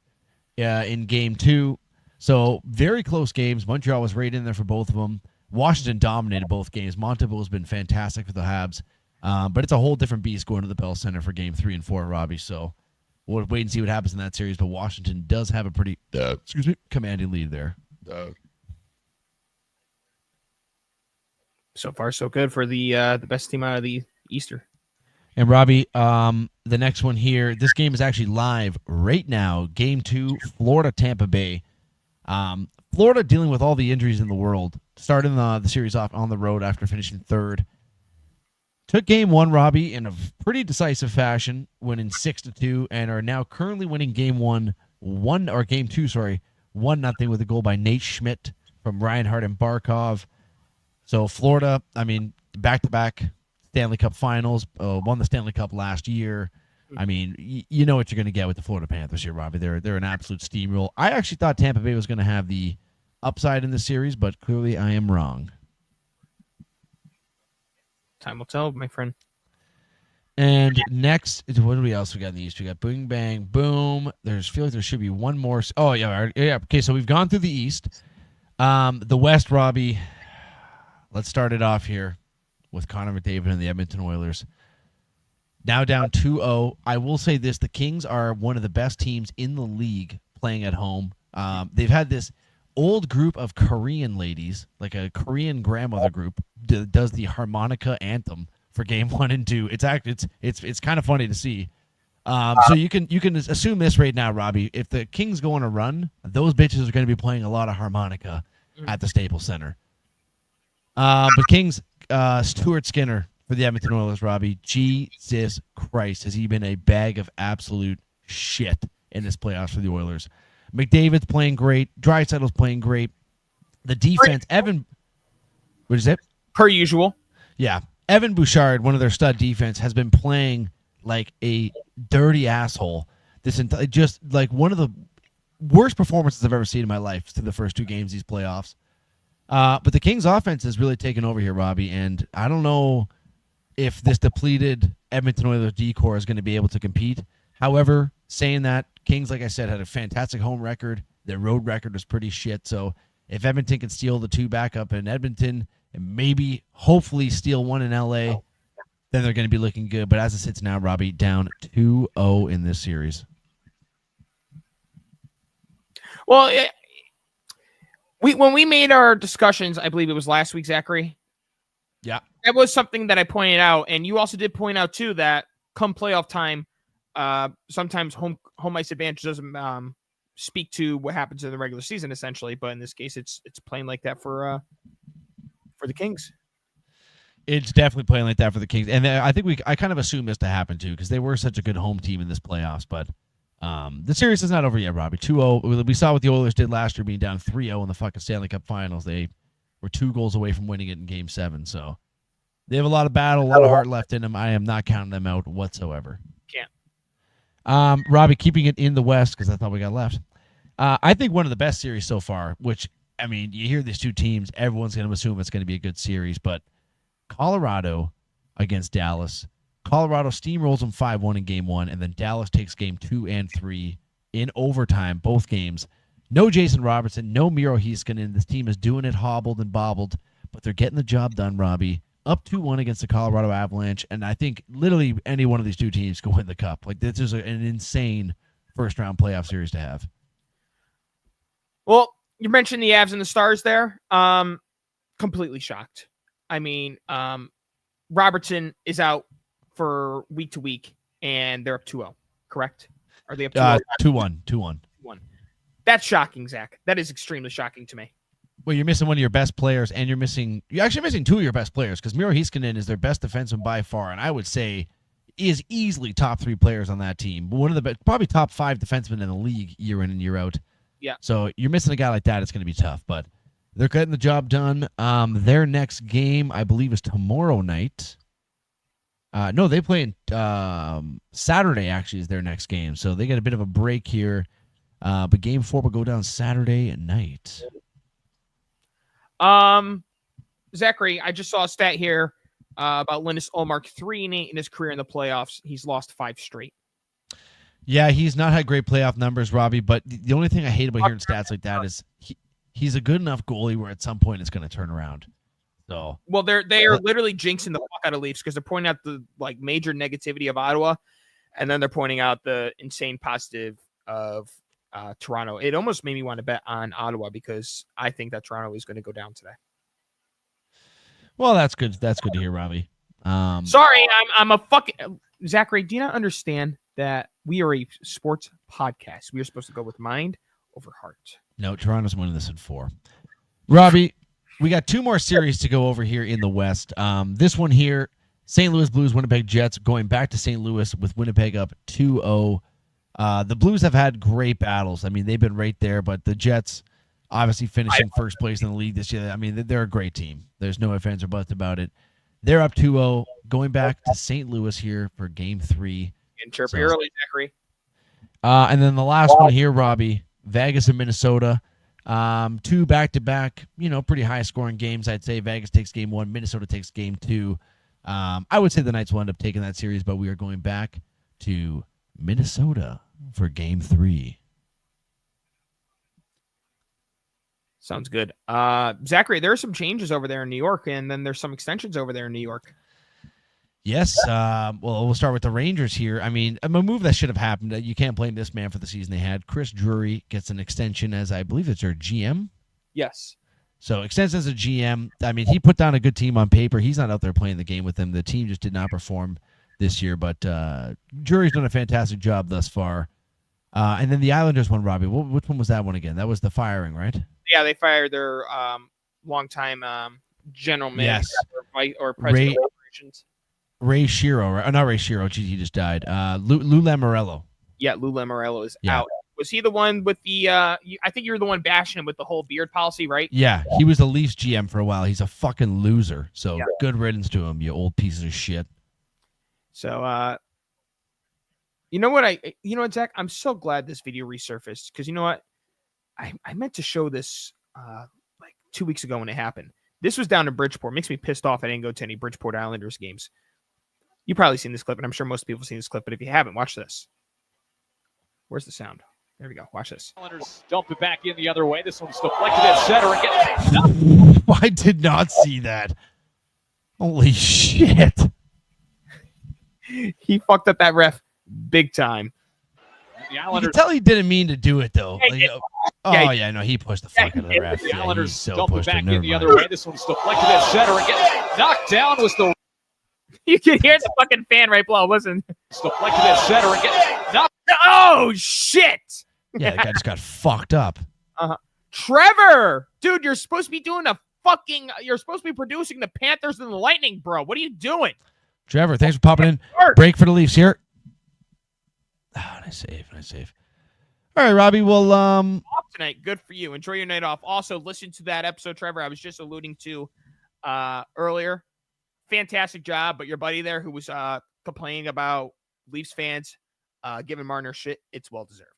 in game 2. So very close games. Montreal was right in there for both of them. Washington dominated both games. Montebo has been fantastic for the Habs. But it's a whole different beast going to the Bell Center for game 3 and 4, Robbie. So we'll wait and see what happens in that series. But Washington does have a pretty commanding lead there. So far, so good for the best team out of the Easter. And Robbie, the next one here, this game is actually live right now. Game 2, Florida, Tampa Bay. Florida dealing with all the injuries in the world. Starting the series off on the road after finishing 3rd. Took game 1, Robbie, in a pretty decisive fashion, winning 6-2, and are now currently winning game 2, 1-0 with a goal by Nate Schmidt from Reinhart and Barkov. So Florida, I mean, back-to-back Stanley Cup finals, won the Stanley Cup last year. I mean, you know what you're going to get with the Florida Panthers here, Robbie. They're an absolute steamroll. I actually thought Tampa Bay was going to have the upside in this series, but clearly I am wrong. Time will tell, my friend. And next, what do we else we got in the East? We got Bing Bang Boom. Feel like there should be one more. Oh yeah. Okay, so we've gone through the East. The West, Robbie. Let's start it off here with Connor McDavid and the Edmonton Oilers. Now down 2-0. I will say this: the Kings are one of the best teams in the league playing at home. They've had this old group of Korean ladies, like a Korean grandmother group, does the harmonica anthem for game 1 and 2. It's kind of funny to see. So you can assume this right now, Robbie. If the Kings go on a run, those bitches are going to be playing a lot of harmonica at the Staples Center. But Kings, Stuart Skinner for the Edmonton Oilers, Robbie. Jesus Christ, has he been a bag of absolute shit in this playoffs for the Oilers. McDavid's playing great. Draisaitl's playing great. The defense, Evan, what is it? Per usual. Yeah. Evan Bouchard, one of their stud defense, has been playing like a dirty asshole. Just like one of the worst performances I've ever seen in my life through the first 2 games these playoffs. But the Kings offense has really taken over here, Robbie, and I don't know if this depleted Edmonton Oilers D-core is going to be able to compete. However, saying that, Kings, like I said, had a fantastic home record. Their road record was pretty shit. So if Edmonton can steal the 2 back up in Edmonton and maybe, hopefully, steal 1 in LA, then they're going to be looking good. But as it sits now, Robbie, down 2-0 in this series. Well, when we made our discussions, I believe it was last week, Zachary. Yeah. That was something that I pointed out. And you also did point out, too, that come playoff time, sometimes home ice advantage doesn't speak to what happens in the regular season, essentially. But in this case, it's playing like that for the Kings. It's definitely playing like that for the Kings. And I think I kind of assumed this to happen, too, because they were such a good home team in this playoffs. But The series is not over yet, Robbie. 2-0. We saw what the Oilers did last year, being down 3-0 in the fucking Stanley Cup Finals. They were 2 goals away from winning it in Game 7. So they have a lot of battle, a lot of heart left in them. I am not counting them out whatsoever. Can't. Robbie, keeping it in the West, because that's all we got left. I think one of the best series so far, which, I mean, you hear these two teams, everyone's going to assume it's going to be a good series, but Colorado against Dallas. Colorado steamrolls them 5-1 in Game 1, and then Dallas takes Game 2 and 3 in overtime, both games. No Jason Robertson, no Miro Heiskanen. This team is doing it hobbled and bobbled, but they're getting the job done, Robbie. Up 2-1 against the Colorado Avalanche, and I think literally any one of these two teams can win the Cup. Like, this is an insane first-round playoff series to have. Well, you mentioned the Avs and the Stars there. Completely shocked. I mean, Robertson is out for week to week, and they're up 2-0, correct? Are they up 2-0? 2-1. That's shocking, Zach. That is extremely shocking to me. Well, you're missing one of your best players, and you're actually missing 2 of your best players, because Miro Heiskanen is their best defenseman by far, and I would say is easily top 3 players on that team. One of the best, probably top 5 defensemen in the league year in and year out. Yeah. So you're missing a guy like that. It's going to be tough, but they're getting the job done. Their next game, I believe, is tomorrow night. No, they play Saturday, actually, is their next game. So they get a bit of a break here. But Game 4 will go down Saturday at night. Zachary, I just saw a stat here about Linus Ullmark, 3-8 in his career in the playoffs. He's lost 5 straight. Yeah, he's not had great playoff numbers, Robbie, but the only thing I hate about hearing stats like that is he's a good enough goalie where at some point it's going to turn around. So, well, they are literally jinxing the fuck out of Leafs because they're pointing out the major negativity of Ottawa, and then they're pointing out the insane positive of Toronto. It almost made me want to bet on Ottawa because I think that Toronto is going to go down today. Well, that's good. That's good to hear, Robbie. Sorry, I'm a fucking Zachary. Do you not understand that we are a sports podcast? We are supposed to go with mind over heart. No, Toronto's winning this in 4. Robbie, we got 2 more series to go over here in the West. This one here, St. Louis Blues, Winnipeg Jets, going back to St. Louis with Winnipeg up 2-0. The Blues have had great battles. I mean, they've been right there, but the Jets obviously finishing first place in the league this year. I mean, they're a great team. There's no ifs, ands, or buts about it. They're up 2-0, going back to St. Louis here for Game 3. Interpret early, Zachary. And then the last one here, Robbie, Vegas and Minnesota. 2 back-to-back, pretty high-scoring games. I'd say Vegas takes Game 1, Minnesota takes Game 2. I would say the Knights will end up taking that series, but we are going back to Minnesota for Game 3. Sounds good. Zachary, there are some changes over there in New York, and then there's some extensions over there in New York. Yes. Well, we'll start with the Rangers here. I mean, a move that should have happened. You can't blame this man for the season they had. Chris Drury gets an extension as, I believe it's their GM. Yes. So extends as a GM. I mean, he put down a good team on paper. He's not out there playing the game with them. The team just did not perform this year, but Drury's done a fantastic job thus far. And then the Islanders one, Robbie. Which one was that one again? That was the firing, right? Yeah, they fired their longtime general manager or president of operations. Ray Shiro, right? Oh, not Ray Shiro. Geez, he just died. Lou Lamoriello. Yeah, Lou Lamoriello is out. Was he the one with the I think you were the one bashing him with the whole beard policy, right? Yeah, he was the Leafs GM for a while. He's a fucking loser. So good riddance to him, you old pieces of shit. So you know what, Zach? I'm so glad this video resurfaced because you know what? I meant to show this 2 weeks ago when it happened. This was down in Bridgeport. Makes me pissed off I didn't go to any Bridgeport Islanders games. You've probably seen this clip, and I'm sure most people have seen this clip, but if you haven't, watch this. Where's the sound? There we go. Watch this. Islanders dump it back in the other way. This one's deflected at center and gets I did not see that. Holy shit. He fucked up that ref big time. The Islanders, you can tell he didn't mean to do it, though. Yeah, He pushed the fuck out of the ref. the Islanders so dump it back in the mind. other way. This one's deflected at center and gets knocked down. Was the You can hear the fucking fan right below. Listen. It's deflected at center and gets knocked. Oh, shit. Yeah, the guy just got fucked up. Trevor, dude, you're supposed to be doing you're supposed to be producing the Panthers and the Lightning, bro. What are you doing? Trevor, thanks for popping in. Break for the Leafs here. Nice save. All right, Robbie. Well, Off tonight. Good for you. Enjoy your night off. Also, listen to that episode, Trevor, I was just alluding to earlier. Fantastic job, but your buddy there who was complaining about Leafs fans giving Marner shit, it's well-deserved.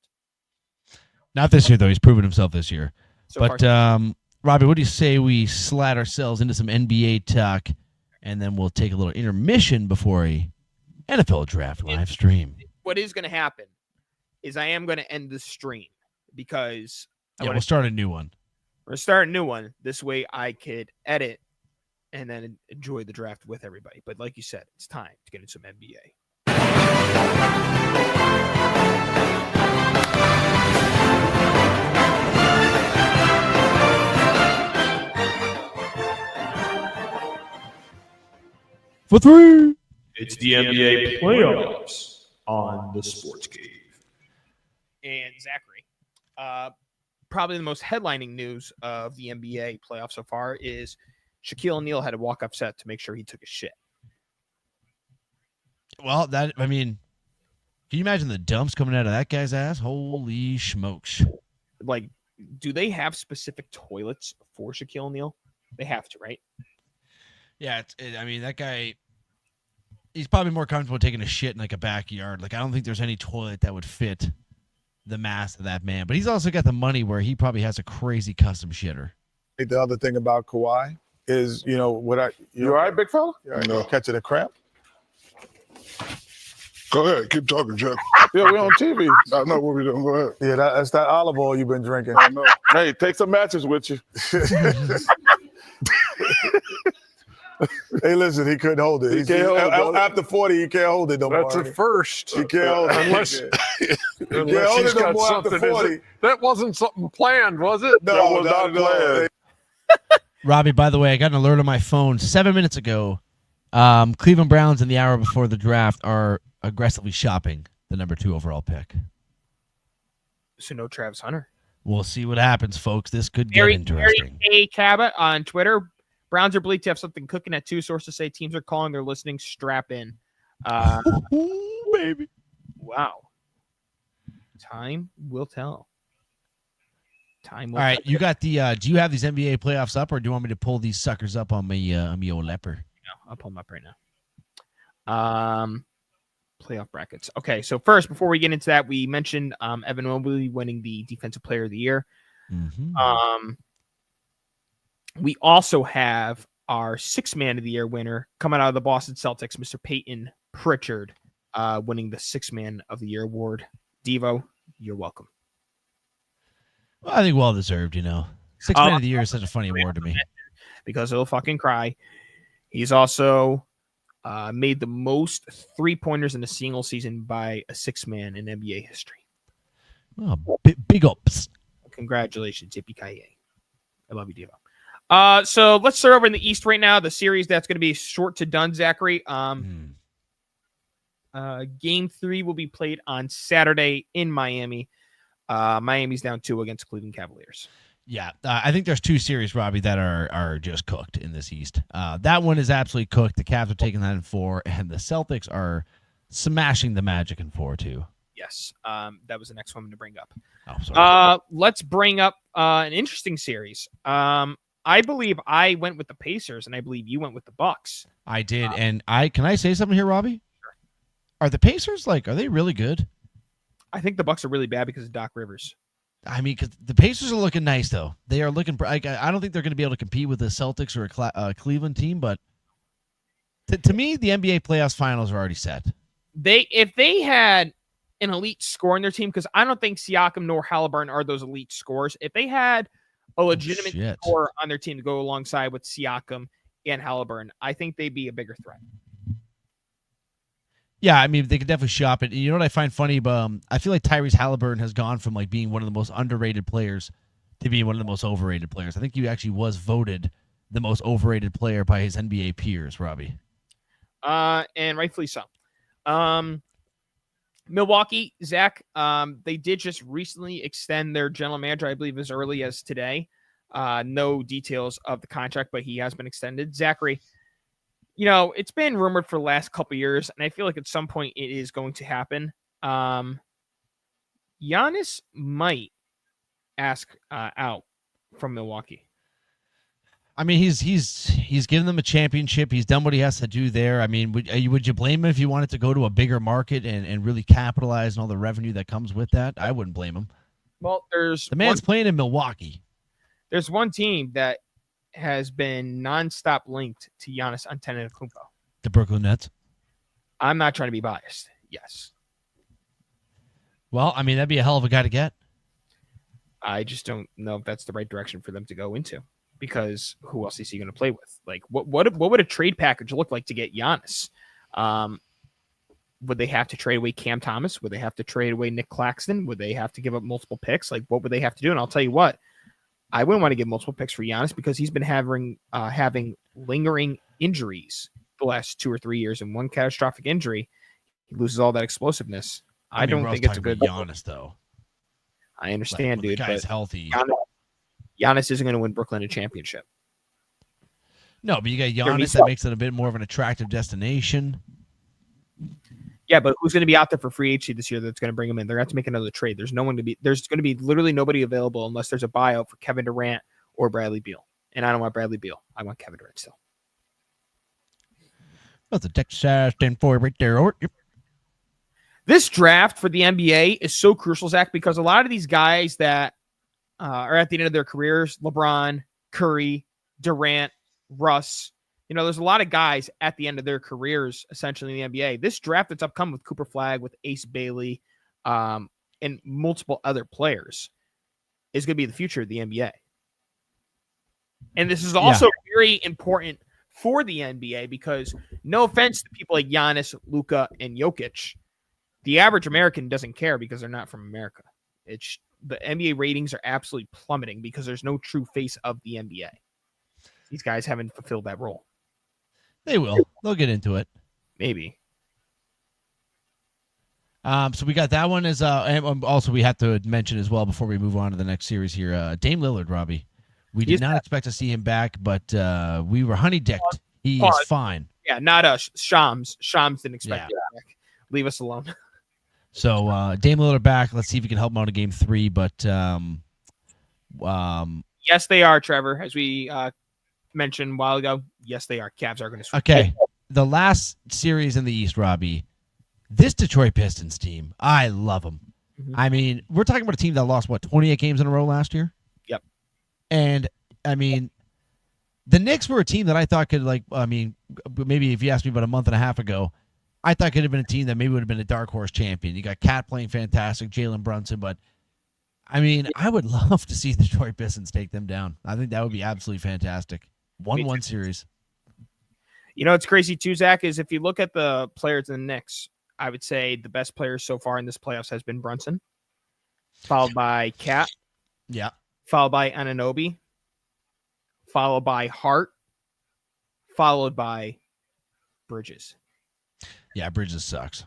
Not this year, though. He's proven himself this year. So Robbie, what do you say we slide ourselves into some NBA talk, and then we'll take a little intermission before a NFL draft live stream? What is going to happen is I am going to end the stream because we'll start a new one. We're going to start a new one. This way I could edit and then enjoy the draft with everybody. But like you said, it's time to get into some NBA. For three. It's the NBA playoffs on the Sports Cave. And Zachary, probably the most headlining news of the NBA playoffs so far is Shaquille O'Neal had a walk-up set to make sure he took a shit. Well, can you imagine the dumps coming out of that guy's ass? Holy smokes. Like, do they have specific toilets for Shaquille O'Neal? They have to, right? Yeah, that guy, he's probably more comfortable taking a shit in like a backyard. Like, I don't think there's any toilet that would fit the mass of that man. But he's also got the money where he probably has a crazy custom shitter. The other thing about Kawhi is, you all right, big fella? Catching a cramp? Go ahead, keep talking, Jeff. Yeah, we're on TV. I know what we're doing. Go ahead. Yeah, that's that olive oil you've been drinking. I know. Hey, take some matches with you. Hey, listen, he couldn't hold it. After 40, he can't hold it no more. That's at first. He can't hold it. Unless he's got something. That wasn't something planned, was it? No, that was not planned. Robbie, by the way, I got an alert on my phone 7 minutes ago. Cleveland Browns in the hour before the draft are aggressively shopping the number 2 overall pick. So no Travis Hunter. We'll see what happens, folks. This could get interesting. Mary Cabot on Twitter. Browns are believed to have something cooking at 2. Sources say teams are calling. They're listening. Strap in. Baby. Wow. Time will tell. All right, you got the. Do you have these NBA playoffs up, or do you want me to pull these suckers up on my old leper? No, I'll pull them up right now. Playoff brackets. Okay, so first, before we get into that, we mentioned Evan Mobley winning the Defensive Player of the Year. Mm-hmm. We also have our 6th Man of the Year winner coming out of the Boston Celtics, Mr. Peyton Pritchard, winning the 6th Man of the Year award. Devo, you're welcome. Well, I think well deserved. 6th Man of the Year is such a funny award to me because he'll fucking cry. He's also made the most 3-pointers in a single season by a 6th man in NBA history. Oh, big ups! Congratulations, Yippee-ki-yay. I love you, Devo. So let's start over in the East right now. The series that's going to be short to done, Zachary. Game 3 will be played on Saturday in Miami. Miami's down 2 against Cleveland Cavaliers. Yeah, I think there's 2 series, Robbie, that are just cooked in this East. That one is absolutely cooked. The Cavs are taking that in 4, and the Celtics are smashing the Magic in 4 too. Yes, that was the next one to bring up. Oh, sorry. Let's bring up an interesting series. I believe I went with the Pacers, and I believe you went with the Bucks. I did, and can I say something here, Robbie? Sure. Are the Pacers are they really good? I think the Bucks are really bad because of Doc Rivers. I mean, because the Pacers are looking nice, though. They are looking. I don't think they're going to be able to compete with the Celtics or a Cleveland team, but to me, the NBA playoffs finals are already set. If they had an elite scorer in their team, because I don't think Siakam nor Halliburton are those elite scorers. If they had a legitimate scorer on their team to go alongside with Siakam and Halliburton, I think they'd be a bigger threat. Yeah, I mean, they could definitely shop it. You know what I find funny? I feel like Tyrese Halliburton has gone from being one of the most underrated players to being one of the most overrated players. I think he actually was voted the most overrated player by his NBA peers, Robbie. And rightfully so. Milwaukee, Zach, they did just recently extend their general manager, I believe, as early as today. No details of the contract, but he has been extended. Zachary, it's been rumored for the last couple of years, and I feel like at some point it is going to happen. Giannis might ask out from Milwaukee. I mean, he's given them a championship. He's done what he has to do there. I mean, would you blame him if he wanted to go to a bigger market and really capitalize on all the revenue that comes with that? I wouldn't blame him. Well, The man's playing in Milwaukee. There's one team that has been nonstop linked to Giannis Antetokounmpo. The Brooklyn Nets. I'm not trying to be biased. Yes. Well, I mean, that'd be a hell of a guy to get. I just don't know if that's the right direction for them to go into, because who else is he going to play with? Like, what would a trade package look like to get Giannis? Would they have to trade away Cam Thomas? Would they have to trade away Nick Claxton? Would they have to give up multiple picks? Like, what would they have to do? And I'll tell you what, I wouldn't want to give multiple picks for Giannis because he's been having lingering injuries the last 2 or 3 years, and one catastrophic injury, he loses all that explosiveness. I don't think it's a good Giannis, though. I understand, dude. The guy's but healthy. Giannis isn't going to win Brooklyn a championship. No, but you got Giannis that makes it a bit more of an attractive destination. Yeah, but who's going to be out there for free agency this year that's going to bring him in? They're going to have to make another trade. There's going to be literally nobody available unless there's a buyout for Kevin Durant or Bradley Beal. And I don't want Bradley Beal. I want Kevin Durant still. That's a Texas stand for right there. This draft for the NBA is so crucial, Zach, because a lot of these guys that are at the end of their careers, LeBron, Curry, Durant, Russ, there's a lot of guys at the end of their careers, essentially, in the NBA. This draft that's upcoming with Cooper Flagg, with Ace Bailey, and multiple other players is going to be the future of the NBA. And this is also very important for the NBA because, no offense to people like Giannis, Luka, and Jokic, the average American doesn't care because they're not from America. It's the NBA ratings are absolutely plummeting because there's no true face of the NBA. These guys haven't fulfilled that role. They will. They'll get into it. Maybe. So we got that one as and also we have to mention as well before we move on to the next series here. Dame Lillard, Robbie. We did not expect to see him back, but we were honey-dicked. He is fine. Yeah, not us. Shams didn't expect him back. Leave us alone. So Dame Lillard back. Let's see if we can help him out in Game 3. But yes, they are, Trevor. As we mentioned a while ago, yes, they are. Cavs are going to switch. Okay, the last series in the East, Robbie. This Detroit Pistons team, I love them. Mm-hmm. I mean, we're talking about a team that lost, 28 games in a row last year? Yep. And, I mean, the Knicks were a team that I thought could, maybe if you asked me about a month and a half ago, I thought could have been a team that maybe would have been a dark horse champion. You got Cat playing fantastic, Jalen Brunson, but, I mean, I would love to see the Detroit Pistons take them down. I think that would be absolutely fantastic. 1-1 series. It's crazy too, Zach, is if you look at the players in the Knicks, I would say the best player so far in this playoffs has been Brunson, followed by Cat. Yeah. Followed by Anunoby, followed by Hart, followed by Bridges. Yeah, Bridges sucks.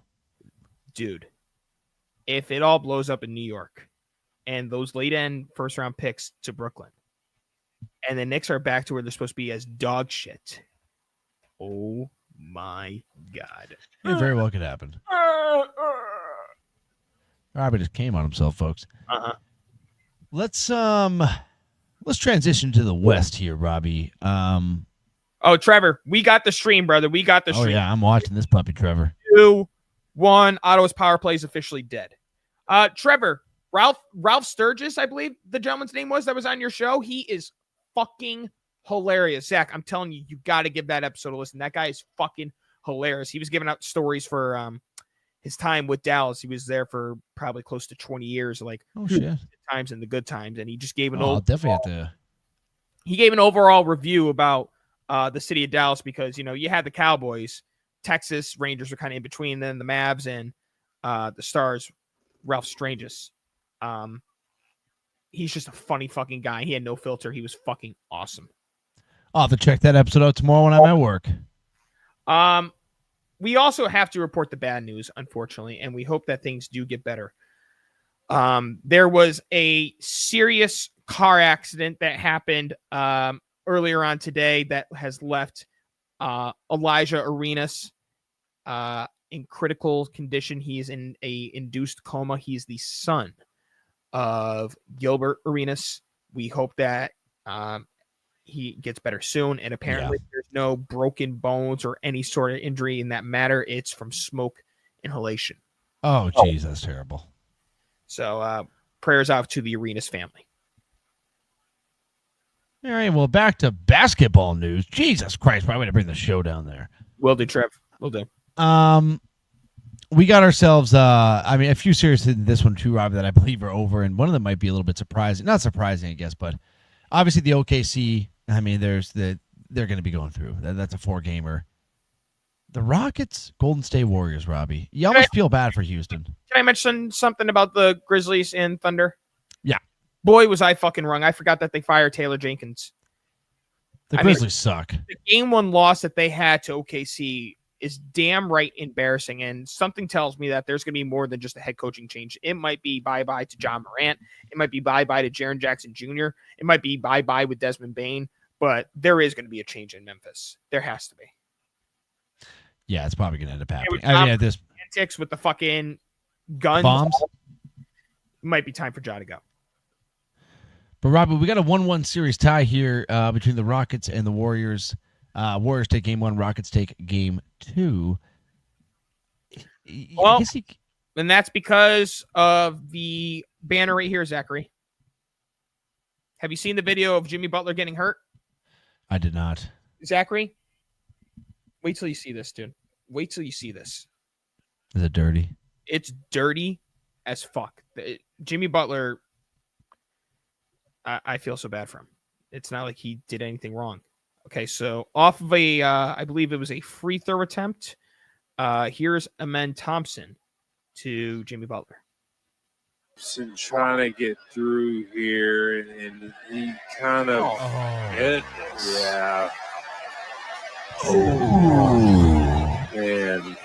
Dude, if it all blows up in New York and those late-end first-round picks to Brooklyn and the Knicks are back to where they're supposed to be as dog shit, oh my God. It very well could happen. Robbie just came on himself, folks. Uh-huh. Let's transition to the West here, Robbie. Oh, Trevor, we got the stream, brother. We got the stream. Oh, yeah, I'm watching this puppy, Trevor. 2-1. Ottawa's power play is officially dead. Trevor, Ralph Sturgis, I believe the gentleman's name was that was on your show. He is fucking hilarious. Zach, I'm telling you, you got to give that episode a listen. That guy is fucking hilarious. He was giving out stories for his time with Dallas. He was there for probably close to 20 years, like shit. Times and the good times. And he just gave I'll definitely have to. He gave an overall review about the city of Dallas because, you had the Cowboys, Texas Rangers are kind of in between, then the Mavs and the Stars, Ralph Strangis. He's just a funny fucking guy. He had no filter. He was fucking awesome. I'll have to check that episode out tomorrow when I'm at work. We also have to report the bad news, unfortunately, and we hope that things do get better. There was a serious car accident that happened earlier on today that has left Elijah Arenas in critical condition. He is in a induced coma. He's the son of Gilbert Arenas. We hope that he gets better soon. And apparently there's no broken bones or any sort of injury in that matter. It's from smoke inhalation. Oh, geez, that's terrible. So prayers out to the Arenas family. All right, well, back to basketball news. Jesus Christ, why would I bring the show down there? Will do, Trev. Will do. We got ourselves, a few series in this one too, Rob, that I believe are over, and one of them might be a little bit surprising. Not surprising, I guess, but obviously the OKC, they're going to be going through. That's a 4-gamer. The Rockets, Golden State Warriors, Robbie. You almost feel bad for Houston. Can I mention something about the Grizzlies and Thunder? Yeah. Boy, was I fucking wrong. I forgot that they fired Taylor Jenkins. The Grizzlies suck. The game 1 loss that they had to OKC is damn right embarrassing, and something tells me that there's going to be more than just a head coaching change. It might be bye-bye to John Morant. It might be bye-bye to Jaren Jackson Jr. It might be bye-bye with Desmond Bane, but there is going to be a change in Memphis. There has to be. Yeah, it's probably going to end up happening. This antics with the fucking guns. Bombs? It might be time for Ja to go. But, Robbie, we got a 1-1 series tie here between the Rockets and the Warriors. Warriors take game 1, Rockets take game 2. Well, and that's because of the banner right here, Zachary. Have you seen the video of Jimmy Butler getting hurt? I did not. Zachary, wait till you see this, dude. Wait till you see this. Is it dirty? It's dirty as fuck. Jimmy Butler, I feel so bad for him. It's not like he did anything wrong. Okay, so off of I believe it was a free throw attempt. Here's Amen Thompson to Jimmy Butler. Trying to get through here, and he kind of man.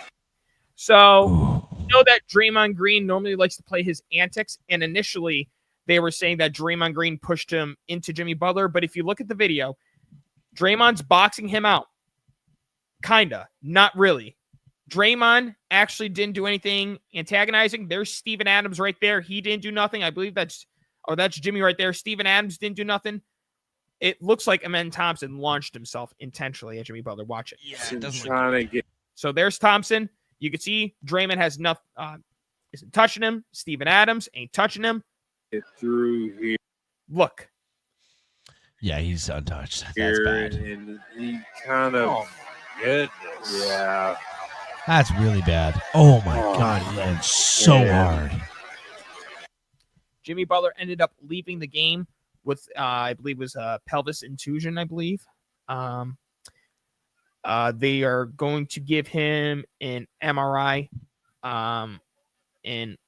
So you know that Draymond Green normally likes to play his antics, and initially they were saying that Draymond Green pushed him into Jimmy Butler, but if you look at the video, Draymond's boxing him out. Kinda, not really. Draymond actually didn't do anything antagonizing. There's Steven Adams right there. He didn't do nothing. I believe that's Jimmy right there. Steven Adams didn't do nothing. It looks like Amen Thompson launched himself intentionally at Jimmy Butler. Watch it. Yeah, it doesn't trying to get. So there's Thompson. You can see Draymond has nothing, isn't touching him. Steven Adams ain't touching him. Get through here. Look. Yeah, he's untouched. That's bad. And he kind of yeah. That's really bad. Oh my God, he landed so hard. Jimmy Butler ended up leaving the game with, I believe, was a pelvis contusion. I believe. They are going to give him an MRI, and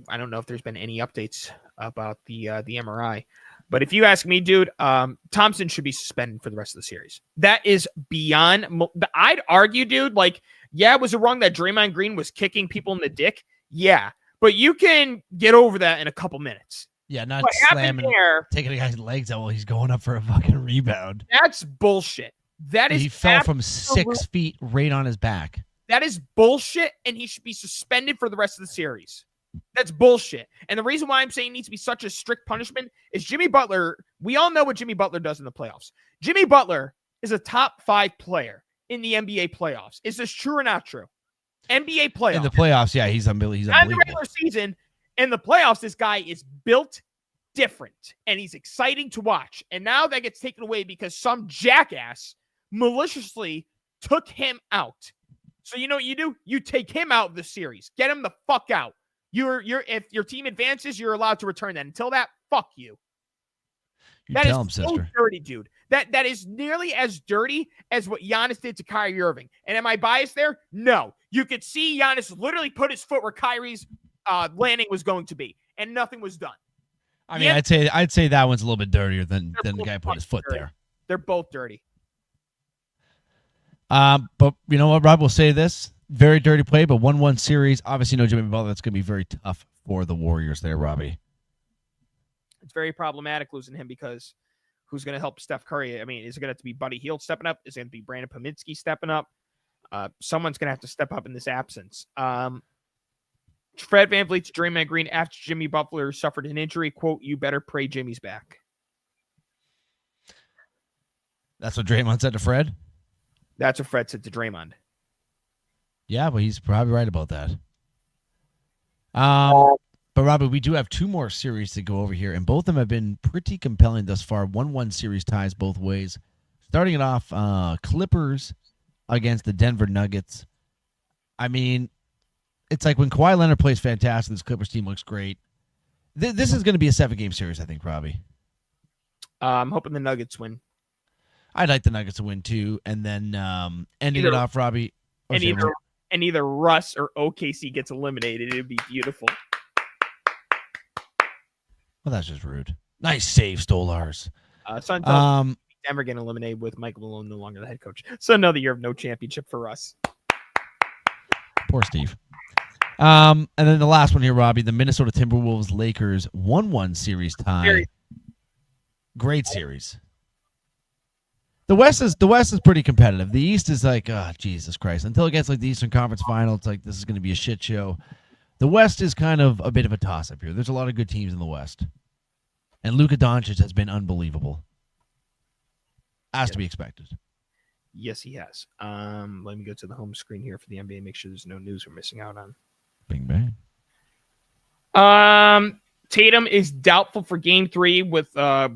I don't know if there's been any updates about the MRI. But if you ask me, dude, Thompson should be suspended for the rest of the series. That is beyond. I'd argue, dude, like, yeah, was it wrong that Draymond Green was kicking people in the dick? Yeah, but you can get over that in a couple minutes. Yeah, not what slamming, taking a guy's legs out while he's going up for a fucking rebound. That's bullshit. That is. He fell from 6 feet right on his back. That is bullshit, and he should be suspended for the rest of the series. That's bullshit. And the reason why I'm saying it needs to be such a strict punishment is Jimmy Butler. We all know what Jimmy Butler does in the playoffs. Jimmy Butler is a top 5 player in the NBA playoffs. Is this true or not true? NBA playoffs. In the playoffs, yeah, he's unbelievable. Not in the regular season. In the playoffs, this guy is built different, and he's exciting to watch. And now that gets taken away because some jackass maliciously took him out. So you know what you do? You take him out of the series. Get him the fuck out. If your team advances, you're allowed to return that. Until that, fuck you. That tell is him, so sister. dirty, dude. That is nearly as dirty as what Giannis did to Kyrie Irving. And am I biased there? No. You could see Giannis literally put his foot where Kyrie's landing was going to be, and nothing was done. I mean, I'd say that one's a little bit dirtier than the guy put his foot dirty. there. They're both dirty. But you know what, Rob? We'll say this. Very dirty play, but 1-1 series. Obviously, no Jimmy Butler. That's going to be very tough for the Warriors there, Robbie. It's very problematic losing him because who's going to help Steph Curry? I mean, is it going to have to be Buddy Hield stepping up? Is it going to be Brandon Pominski stepping up? Someone's going to have to step up in this absence. Fred VanVleet to Draymond Green after Jimmy Butler suffered an injury. Quote, "You better pray Jimmy's back." That's what Draymond said to Fred? That's what Fred said to Draymond. Yeah, but he's probably right about that. But, Robbie, we do have 2 more series to go over here, and both of them have been pretty compelling thus far. 1-1 series ties both ways. Starting it off, Clippers against the Denver Nuggets. I mean, it's like when Kawhi Leonard plays fantastic, this Clippers team looks great. This is going to be a 7-game series, I think, Robbie. I'm hoping the Nuggets win. I'd like the Nuggets to win, too. And then ending it off, Robbie. And either Russ or OKC gets eliminated. It would be beautiful. Well, that's just rude. Nice save, Stolars. Denver getting eliminated with Mike Malone no longer the head coach. So another year of no championship for us. Poor Steve. And then the last one here, Robbie, the Minnesota Timberwolves Lakers 1-1 series tie. Great series. The West is pretty competitive. The East is like, oh, Jesus Christ. Until it gets like the Eastern Conference Final, it's like this is going to be a shit show. The West is kind of a bit of a toss-up here. There's a lot of good teams in the West. And Luka Doncic has been unbelievable. As to be expected. Yes, he has. Let me go to the home screen here for the NBA, make sure there's no news we're missing out on. Bing, bang. Tatum is doubtful for game 3 with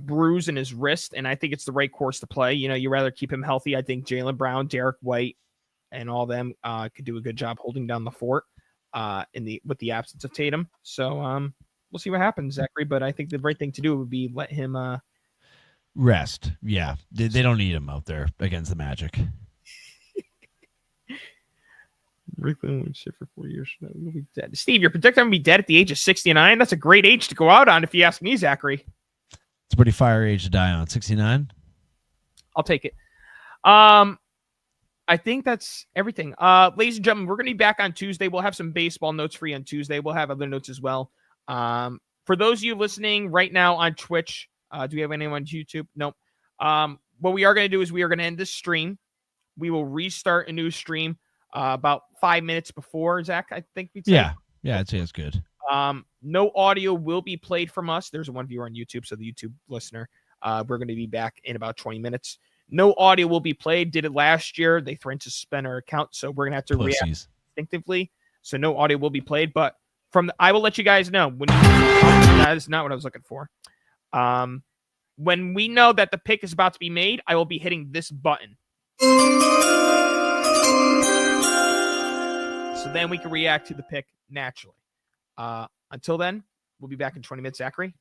bruise in his wrist, and I think it's the right course to play. You know, you rather keep him healthy. I think Jaylen Brown, Derek White, and all them could do a good job holding down the fort with the absence of Tatum. So we'll see what happens, Zachary. But I think the right thing to do would be let him rest. Yeah, they don't need him out there against the Magic. Rick Lewin shit for 4 years. He'll be dead. Steve, you're predicting I'm going to be dead at the age of 69? That's a great age to go out on, if you ask me, Zachary. It's a pretty fire age to die on. 69? I'll take it. I think that's everything. Ladies and gentlemen, we're going to be back on Tuesday. We'll have some baseball notes for you on Tuesday. We'll have other notes as well. For those of you listening right now on Twitch, do we have anyone on YouTube? Nope. What we are going to do is we are going to end this stream. We will restart a new stream about 5 minutes before, Zach, I think we'd say. Yeah, I'd say it's good. No audio will be played from us. There's one viewer on YouTube, so the YouTube listener. We're going to be back in about 20 minutes. No audio will be played. Did it last year. They threatened to suspend our account, so we're going to have to react instinctively. So no audio will be played, but I will let you guys know. That is not what I was looking for. When we know that the pick is about to be made, I will be hitting this button. So then we can react to the pick naturally. Until then, we'll be back in 20 minutes, Zachary.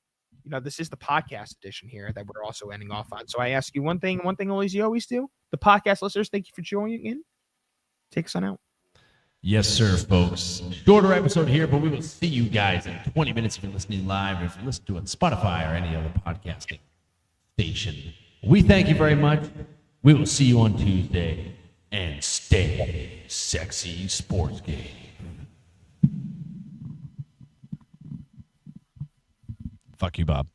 You know, this is the podcast edition here that we're also ending off on. So I ask you one thing only as you always do. The podcast listeners, thank you for joining in. Take us on out. Yes, sir, folks. Shorter episode here, but we will see you guys in 20 minutes if you're listening live or if you listen to it on Spotify or any other podcasting station. We thank you very much. We will see you on Tuesday. And stay sexy, sports game. Fuck you, Bob.